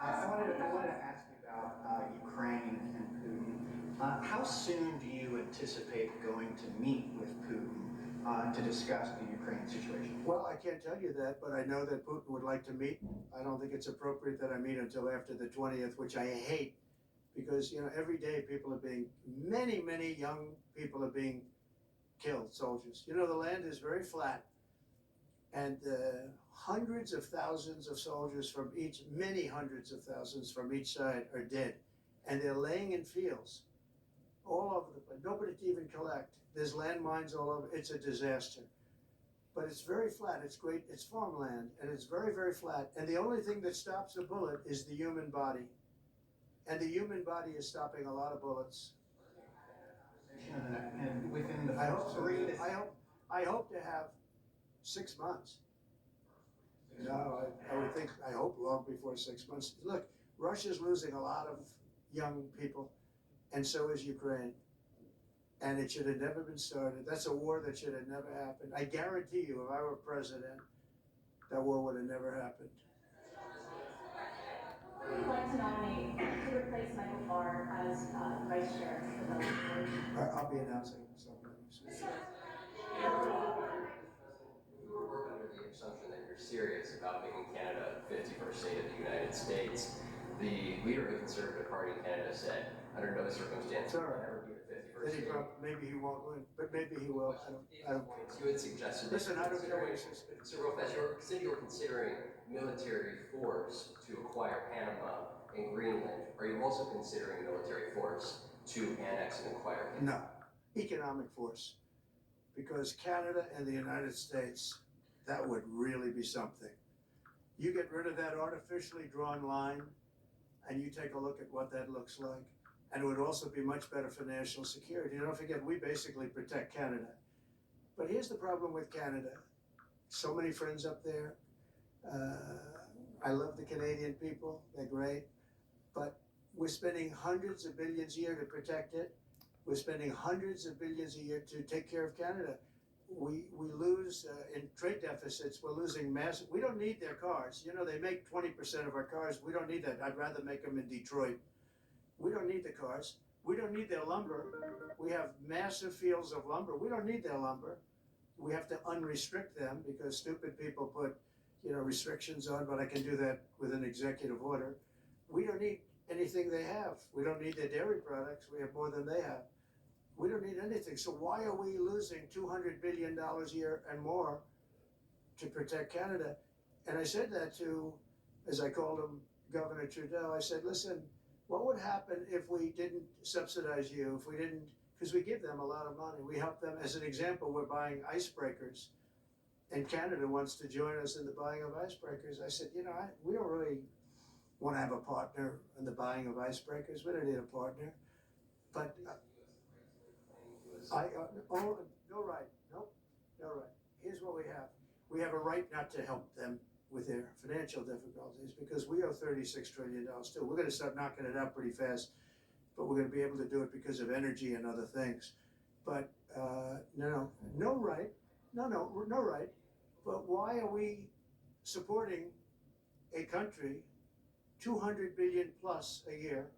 I wanted to ask you about Ukraine and Putin. How soon do you anticipate going to meet with Putin to discuss the Ukraine situation? Well, I can't tell you that, but I know that Putin would like to meet. I don't think it's appropriate that I meet until after the 20th, which I hate, because, every day many young people are being killed, soldiers. The land is very flat, and hundreds of thousands of soldiers many hundreds of thousands from each side are dead, and they're laying in fields all over the place. Nobody to even collect. There's landmines all over. It's a disaster. But it's very flat. It's great. It's farmland, and it's very, very flat. And the only thing that stops a bullet is the human body. And the human body is stopping a lot of bullets. And within the I hope first so. 3 to I hope to have 6 months. No, I hope long before 6 months. Look, Russia's losing a lot of young people, and so is Ukraine. And it should have never been started. That's a war that should have never happened. I guarantee you, if I were president, that war would have never happened. Who would you like to nominate to replace Michael Barr as vice chair of the board? I'll be announcing something. We were working under the assumption that you're serious about making Canada a 51st state of the United States. The leader of the Conservative Party in Canada said, under no circumstance will it ever be the 51st state. Maybe he won't win, but maybe he will. I don't. You had suggested. Listen, I don't know what he says. So real fast, you said you were considering military force to acquire Panama and Greenland. Are you also considering military force to annex and acquire Canada? No, economic force. Because Canada and the United States, that would really be something. You get rid of that artificially drawn line, and you take a look at what that looks like. And it would also be much better for national security. Don't forget, we basically protect Canada. But here's the problem with Canada. So many friends up there. I love the Canadian people, they're great. But we're spending hundreds of billions a year to protect it. We're spending hundreds of billions a year to take care of Canada. We lose in trade deficits, we're losing massive. We don't need their cars. They make 20% of our cars. We don't need that. I'd rather make them in Detroit. We don't need the cars. We don't need their lumber. We have massive fields of lumber. We don't need their lumber. We have to unrestrict them because stupid people put, restrictions on, but I can do that with an executive order. We don't need anything they have. We don't need their dairy products. We have more than they have. We don't need anything. So why are we losing $200 billion a year and more to protect Canada? And I said that to, as I called him, Governor Trudeau. I said, listen, what would happen if we didn't subsidize you, if we didn't, because we give them a lot of money. We help them. As an example, we're buying icebreakers, and Canada wants to join us in the buying of icebreakers. I said, we don't really want to have a partner in the buying of icebreakers. We don't need a partner. But no right. Nope, no right. Here's what we have. We have a right not to help them with their financial difficulties because we owe $36 trillion too. We're going to start knocking it out pretty fast, but we're going to be able to do it because of energy and other things. But no right. No right. But why are we supporting a country 200 billion plus a year?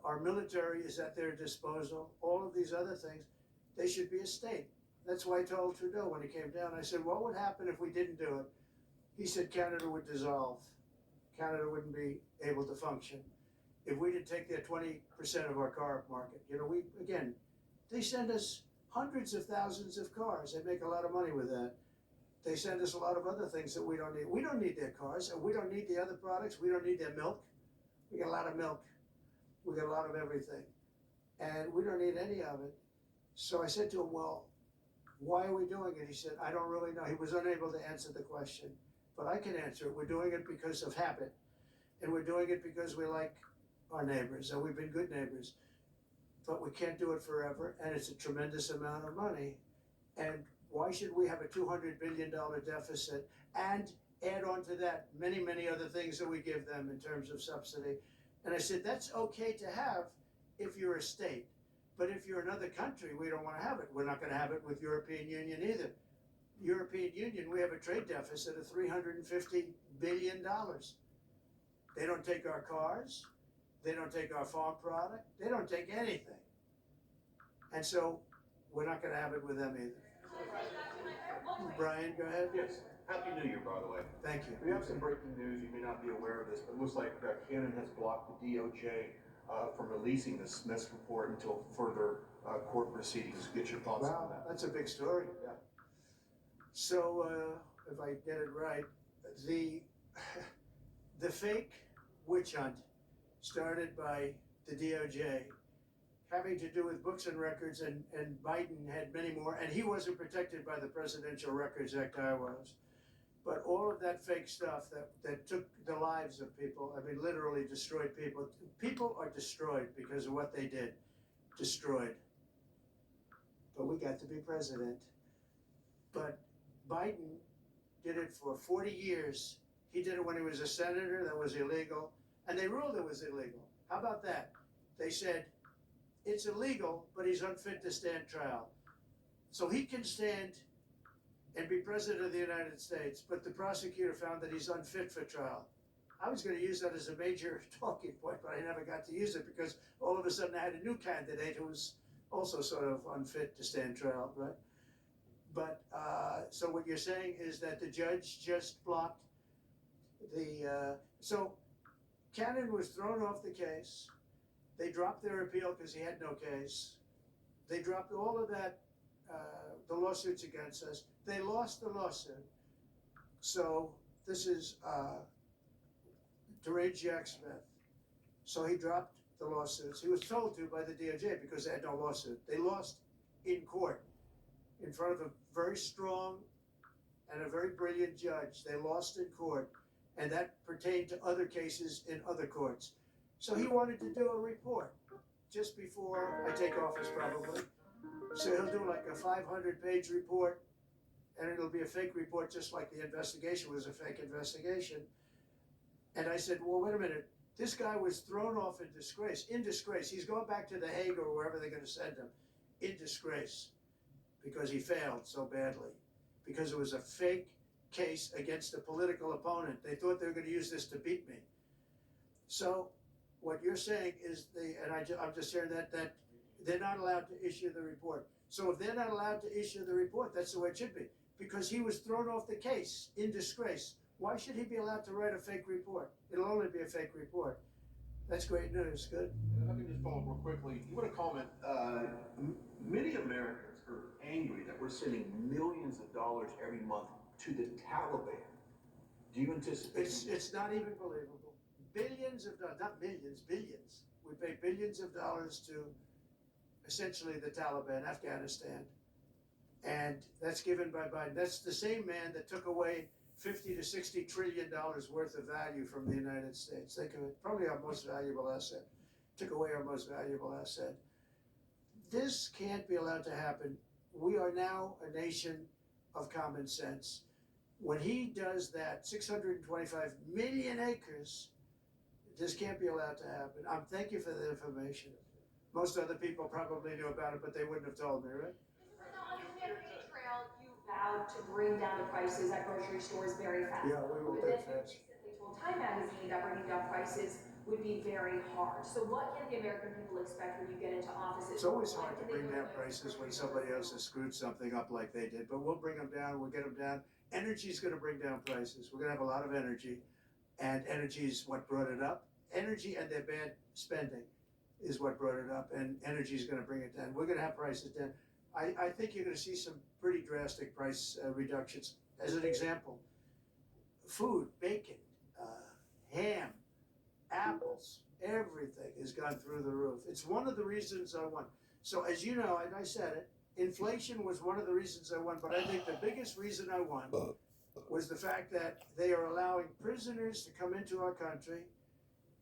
Our military is at their disposal. All of these other things, they should be a state. That's why I told Trudeau when he came down, I said, what would happen if we didn't do it? He said Canada would dissolve. Canada wouldn't be able to function. If we didn't take their 20% of our car market, they send us hundreds of thousands of cars. They make a lot of money with that. They send us a lot of other things that we don't need. We don't need their cars, and we don't need the other products. We don't need their milk. We got a lot of milk. We got a lot of everything. And we don't need any of it. So I said to him, well, why are we doing it? He said, I don't really know. He was unable to answer the question, but I can answer it. We're doing it because of habit. And we're doing it because we like our neighbors, and we've been good neighbors. But we can't do it forever, and it's a tremendous amount of money. And why should we have a $200 billion deficit and add on to that many, many other things that we give them in terms of subsidy? And I said, that's okay to have if you're a state. But if you're another country, we don't want to have it. We're not going to have it with European Union either. European Union, we have a trade deficit of $350 billion. They don't take our cars. They don't take our farm product. They don't take anything. And so we're not gonna have it with them either. Brian, go ahead. Yes, Happy New Year, by the way. Thank you. We have some breaking news, you may not be aware of this, but it looks like Canon has blocked the DOJ from releasing the Smith's report until further court proceedings. Get your thoughts on Wow, that. that's a big story. Yeah. So, if I get it right, the fake witch hunt started by the DOJ having to do with books and records, and Biden had many more, and he wasn't protected by the Presidential Records Act, I was. But all of that fake stuff that took the lives of people, I mean, literally destroyed people. People are destroyed because of what they did, destroyed. But we got to be president. But Biden did it for 40 years. He did it when he was a senator, that was illegal, and they ruled it was illegal. How about that? They said, it's illegal, but he's unfit to stand trial. So he can stand and be president of the United States, but the prosecutor found that he's unfit for trial. I was gonna use that as a major talking point, but I never got to use it because all of a sudden I had a new candidate who was also sort of unfit to stand trial, right? But, so what you're saying is that the judge just blocked the, so Cannon was thrown off the case. They dropped their appeal because he had no case. They dropped all of that, the lawsuits against us. They lost the lawsuit. So this is DeRay Jack Smith. So he dropped the lawsuits. He was told to by the DOJ because they had no lawsuit. They lost in court in front of a very strong and a very brilliant judge. They lost in court, and that pertained to other cases in other courts. So he wanted to do a report just before I take office, probably. So he'll do like a 500-page report, and it'll be a fake report, just like the investigation was a fake investigation. And I said, well, wait a minute. This guy was thrown off in disgrace. In disgrace. He's going back to The Hague or wherever they're going to send him. In disgrace. Because he failed so badly. Because it was a fake case against a political opponent. They thought they were going to use this to beat me. So what you're saying is, I'm just hearing that they're not allowed to issue the report. So if they're not allowed to issue the report, that's the way it should be. Because he was thrown off the case in disgrace. Why should he be allowed to write a fake report? It'll only be a fake report. That's great news. Good. And let me just follow up real quickly. You want to comment, many Americans are angry that we're sending millions of dollars every month to the Taliban. Do you anticipate? It's not even believable. Billions of dollars, not millions, billions. We pay billions of dollars to essentially the Taliban, Afghanistan. And that's given by Biden. That's the same man that took away $50 to $60 trillion worth of value from the United States. They could, probably our most valuable asset. Took away our most valuable asset. This can't be allowed to happen. We are now a nation of common sense. When he does that, 625 million acres, this can't be allowed to happen. Thank you for the information. Most other people probably knew about it, but they wouldn't have told me, right? On the campaign trail, you vowed to bring down the prices at grocery stores very fast. Yeah, we will But do then you fast. recently told Time Magazine that bringing down prices would be very hard. So what can the American people expect when you get into office? It's always hard to bring down prices when somebody else has screwed something up like they did, but we'll bring them down, we'll get them down. Energy's gonna bring down prices. We're gonna have a lot of energy, and energy is what brought it up. Energy and their bad spending is what brought it up, and energy is gonna bring it down. We're gonna have prices down. I think you're gonna see some pretty drastic price reductions. As an example, food, bacon, ham, apples, everything has gone through the roof. It's one of the reasons I won. So as you know, and I said it, inflation was one of the reasons I won, but I think the biggest reason I won was the fact that they are allowing prisoners to come into our country.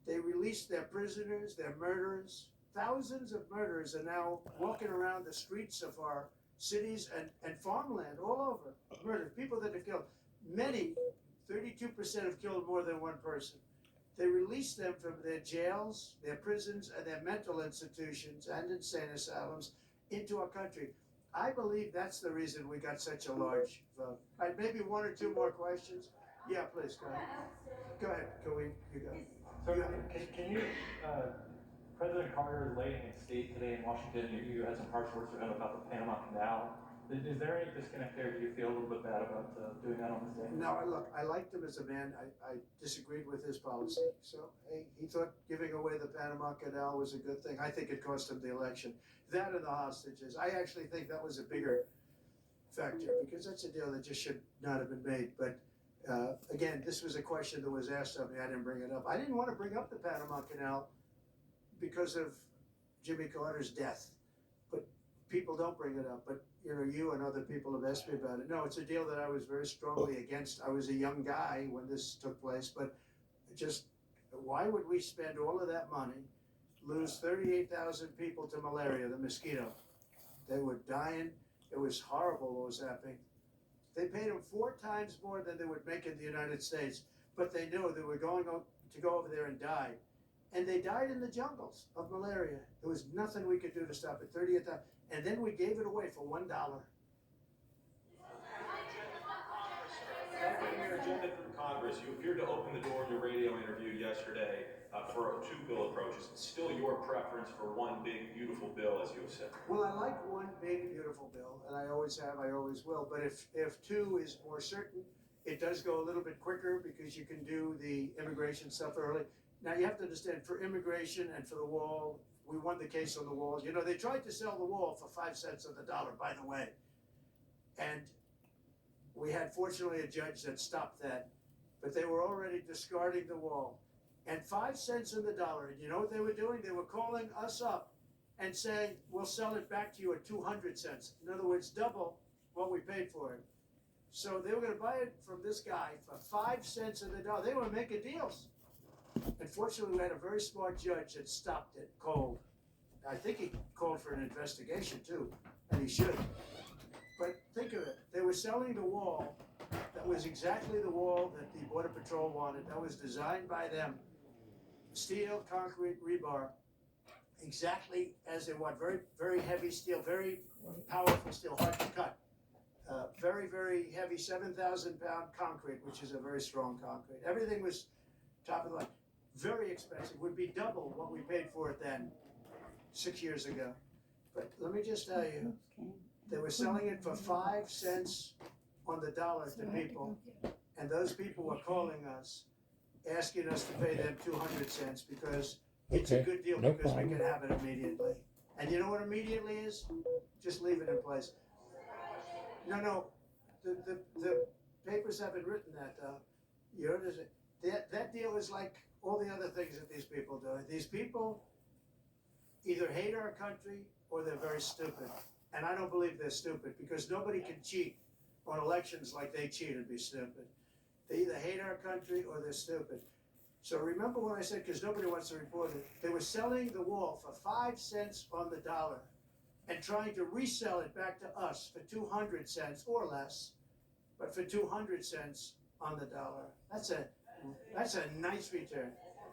They released their prisoners, their murderers. Thousands of murderers are now walking around the streets of our cities and farmland all over. Murdered, people that have killed. Many, 32% have killed more than one person. They released them from their jails, their prisons, and their mental institutions and insane asylums into our country. I believe that's the reason we got such a large vote. Maybe one or two more questions? Yeah, please, go ahead. Go ahead, you go. So can you, President Carter is laying in state today in Washington, you had some harsh words for him about the Panama Canal. Is there any disconnect there? Do you feel a little bit bad about doing that on this day? No, I liked him as a man. I disagreed with his policy. So, hey, he thought giving away the Panama Canal was a good thing. I think it cost him the election. That and the hostages. I actually think that was a bigger factor because that's a deal that just should not have been made. But again, this was a question that was asked of me. I didn't bring it up. I didn't want to bring up the Panama Canal because of Jimmy Carter's death. But people don't bring it up. But you and other people have asked me about it. No, it's a deal that I was very strongly against. I was a young guy when this took place, but just why would we spend all of that money, lose 38,000 people to malaria, the mosquito? They were dying. It was horrible what was happening. They paid them 4 times more than they would make in the United States, but they knew they were going to go over there and die. And they died in the jungles of malaria. There was nothing we could do to stop it. 38,000. And then we gave it away for $1. Back on your agenda for Congress, you appeared to open the door in your radio interview yesterday for 2 bill approaches. It's still your preference for one big, beautiful bill, as you have said. Well, I like one big, beautiful bill, and I always have, I always will. But if 2 is more certain, it does go a little bit quicker because you can do the immigration stuff early. Now, you have to understand, for immigration and for the wall, we won the case on the wall. They tried to sell the wall for 5 cents on the dollar, by the way. And we had, fortunately, a judge that stopped that. But they were already discarding the wall. And 5 cents on the dollar. And you know what they were doing? They were calling us up and saying, we'll sell it back to you at 200 cents. In other words, double what we paid for it. So they were going to buy it from this guy for 5 cents on the dollar. They were making deals. Unfortunately, we had a very smart judge that stopped it cold. I think he called for an investigation too, and he should. But think of it, they were selling the wall that was exactly the wall that the Border Patrol wanted. That was designed by them. Steel, concrete, rebar, exactly as they want. Very, very heavy steel, very powerful steel, hard to cut. Very, very heavy, 7,000-pound concrete, which is a very strong concrete. Everything was top of the line. Very expensive, would be double what we paid for it then, 6 years ago. But let me just tell you, they were selling it for 5 cents on the dollar to people, and those people were calling us, asking us to pay them 200 cents because it's a good deal because we can have it immediately. And you know what immediately is? Just leave it in place. No, the papers haven't written that though. You understand? That deal is like all the other things that these people do. These people either hate our country or they're very stupid. And I don't believe they're stupid because nobody can cheat on elections like they cheat and be stupid. They either hate our country or they're stupid. So remember what I said, because nobody wants to report it. They were selling the wall for 5 cents on the dollar and trying to resell it back to us for 200 cents or less, but for 200 cents on the dollar. That's a nice return.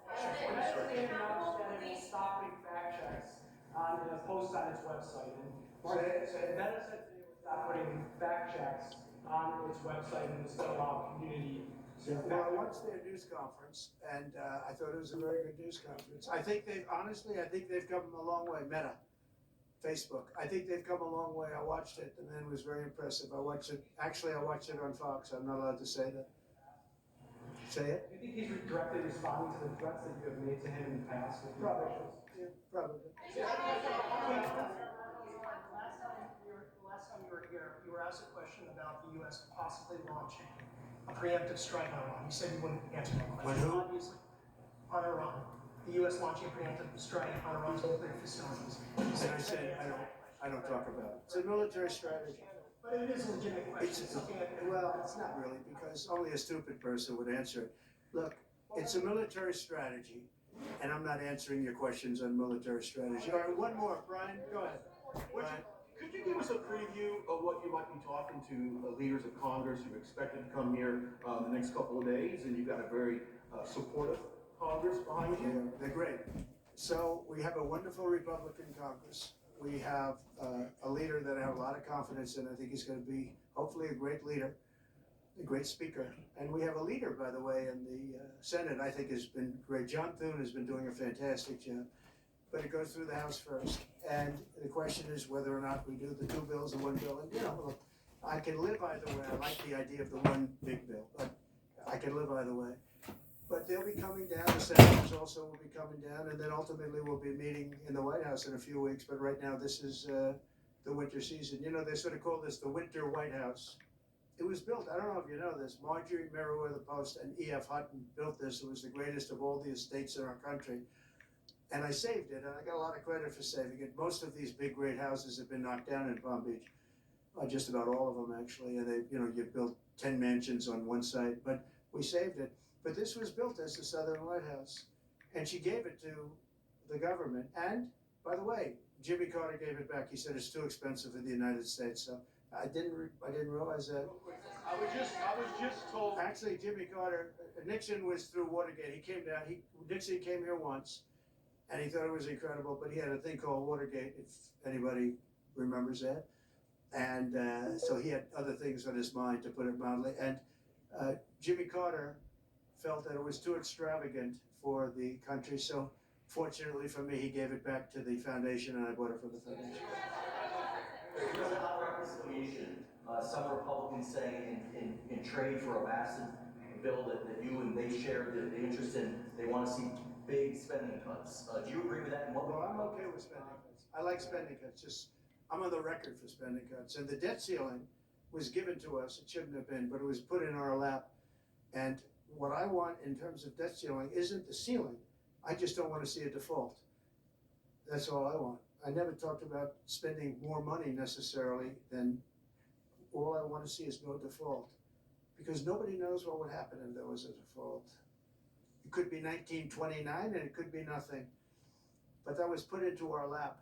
Yesterday it announced that it was stopping fact checks on the post on its website. And Meta said today it was stop putting fact checks on its website and was going to allow community to Well, I watched their news conference, and I thought it was a very good news conference. I think they've come a long way. Meta, Facebook. I think they've come a long way. I watched it, and then it was very impressive. I watched it on Fox. I'm not allowed to say that. Say it? Do you think he's directly responding to the threats that you have made to him in the past? Probably. Yeah, probably. The last time you were here, you were asked a question about the U.S. possibly launching a preemptive strike on Iran. You said you wouldn't answer that question. On who? Obviously, on Iran. The U.S. launching a preemptive strike on Iran's nuclear facilities. And I said, I don't talk about it. It's a military strategy. But it is a legitimate question. Well, it's not really, because only a stupid person would answer it. Look, it's a military strategy, and I'm not answering your questions on military strategy. All right, one more, Brian, go ahead. Could you give us a preview of what you might be talking to leaders of Congress who are expected to come here the next couple of days, and you've got a very supportive Congress behind you? Yeah, they're great. So we have a wonderful Republican Congress. We have a leader that I have a lot of confidence in. I think he's going to be hopefully a great leader. a great speaker. And we have a leader, by the way, in the Senate, I think has been great. John Thune has been doing a fantastic job. But it goes through the House first. And the question is whether or not we do the two bills in one bill. And, you know, look, I can live either way. I like the idea of the one big bill, but I can live either way. But they'll be coming down, the senators also will be coming down, and then ultimately we'll be meeting in the White House in a few weeks. But right now, this is the winter season. You know, they sort of call this the winter White House. It was built, I don't know if you know this, Marjorie Meriwether Post and E.F. Hutton built this. It was the greatest of all the estates in our country. And I saved it, and I got a lot of credit for saving it. Most of these big, great houses have been knocked down in Palm Beach. Just about all of them, actually. And they, you know, you built 10 mansions on one site, but we saved it. But this was built as the Southern White House. And she gave it to the government. And, by the way, Jimmy Carter gave it back. He said it's too expensive in the United States. So I didn't realize that. I was just told. Actually, Jimmy Carter, Nixon was through Watergate. He came down, Nixon came here once, and he thought it was incredible, but he had a thing called Watergate, if anybody remembers that. And so he had other things on his mind, to put it mildly. And Jimmy Carter felt that it was too extravagant for the country. So fortunately for me, he gave it back to the foundation, and I bought it from the foundation. Without reconciliation, some Republicans saying in trade for a massive bill that you and they share the interest in, they want to see big spending cuts. Do you agree with that? Well, I'm okay with spending cuts. I like spending cuts. Just I'm on the record for spending cuts. And the debt ceiling was given to us. It shouldn't have been, but it was put in our lap. And what I want in terms of debt ceiling isn't the ceiling. I just don't want to see a default. That's all I want. I never talked about spending more money necessarily than all I want to see is no default. Because nobody knows what would happen if there was a default. It could be 1929 and it could be nothing. But that was put into our lap.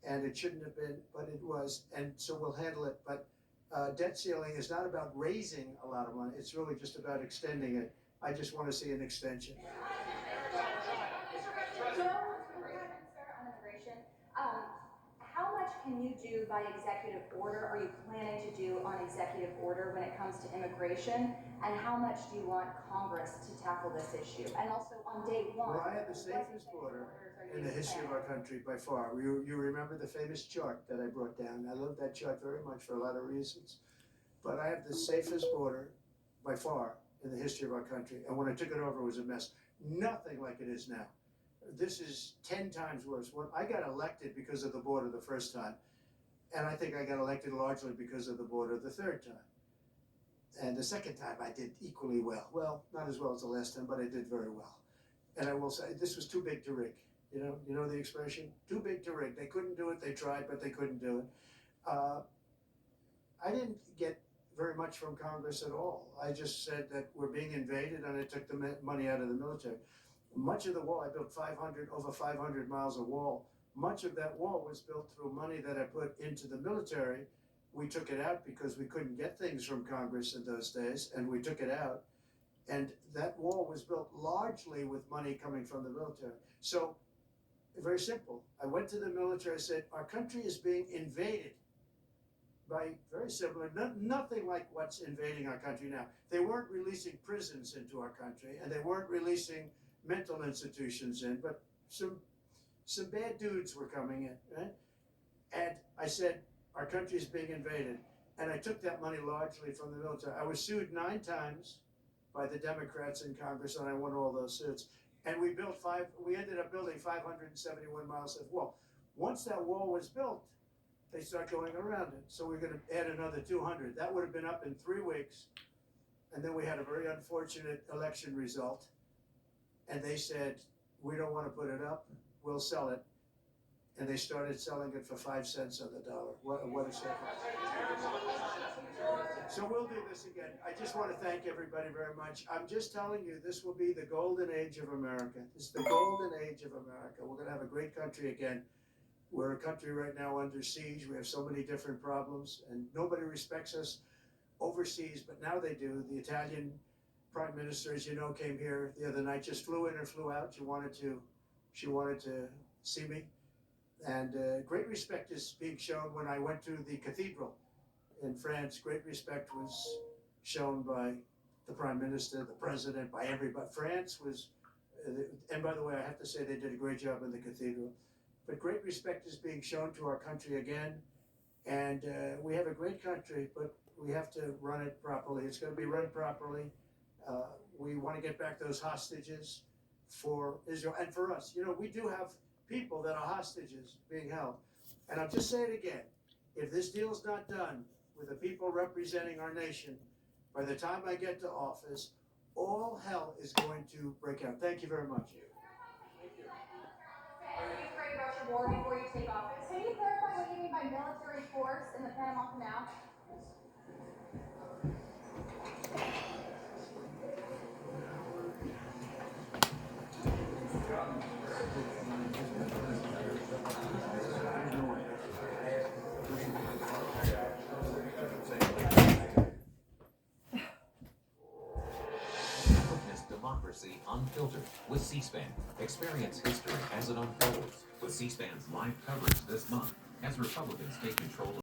And it shouldn't have been, but it was. And so we'll handle it. But debt ceiling is not about raising a lot of money. It's really just about extending it. I just want to see an extension. How much can you do by executive order, are you planning to do on executive order when it comes to immigration? And how much do you want Congress to tackle this issue? And also on day one. Well, I have the safest border in the history of our country by far. You remember the famous chart that I brought down. I love that chart very much for a lot of reasons. But I have the safest border by far in the history of our country. And when I took it over, it was a mess. Nothing like it is now. This is 10 times worse. When I got elected because of the border the first time, and I think I got elected largely because of the border the third time. And the second time I did equally well. Well, not as well as the last time, but I did very well. And I will say, this was too big to rig. You know the expression? Too big to rig. They couldn't do it, they tried, but they couldn't do it. I didn't get very much from Congress at all. I just said that we're being invaded, and I took the money out of the military. Much of the wall, I built over 500 miles of wall. Much of that wall was built through money that I put into the military. We took it out because we couldn't get things from Congress in those days, and we took it out. And that wall was built largely with money coming from the military. So, very simple. I went to the military, I said, our country is being invaded by very similar, nothing like what's invading our country now. They weren't releasing prisons into our country, and they weren't releasing mental institutions in, but some bad dudes were coming in, right? And I said, our country is being invaded. And I took that money largely from the military. I was sued 9 times by the Democrats in Congress, and I won all those suits. And we ended up building 571 miles of wall. Once that wall was built, they start going around it. So we're gonna add another 200. That would have been up in 3 weeks. And then we had a very unfortunate election result. And they said, we don't want to put it up, we'll sell it. And they started selling it for 5 cents on the dollar. What a second. So we'll do this again. I just want to thank everybody very much. I'm just telling you, this will be the golden age of America. This is the golden age of America. We're going to have a great country again. We're a country right now under siege. We have so many different problems, and nobody respects us overseas, but now they do. The Italian Prime Minister, as you know, came here the other night, just flew in or flew out. She wanted to see me. And great respect is being shown when I went to the cathedral in France. Great respect was shown by the Prime Minister, the President, by everybody. France was, and by the way, I have to say they did a great job in the cathedral. But great respect is being shown to our country again. And we have a great country, but we have to run it properly. It's going to be run properly. We want to get back those hostages for Israel and for us. You know, we do have people that are hostages being held. And I'll just say it again. If this deal is not done with the people representing our nation, by the time I get to office, all hell is going to break out. Thank you very much. Are you afraid about your war before you take office? Can you clarify what you mean by military force in the Panama Canal? Witness democracy unfiltered with C-SPAN. Experience history as it unfolds with C-SPAN's live coverage this month as Republicans take control of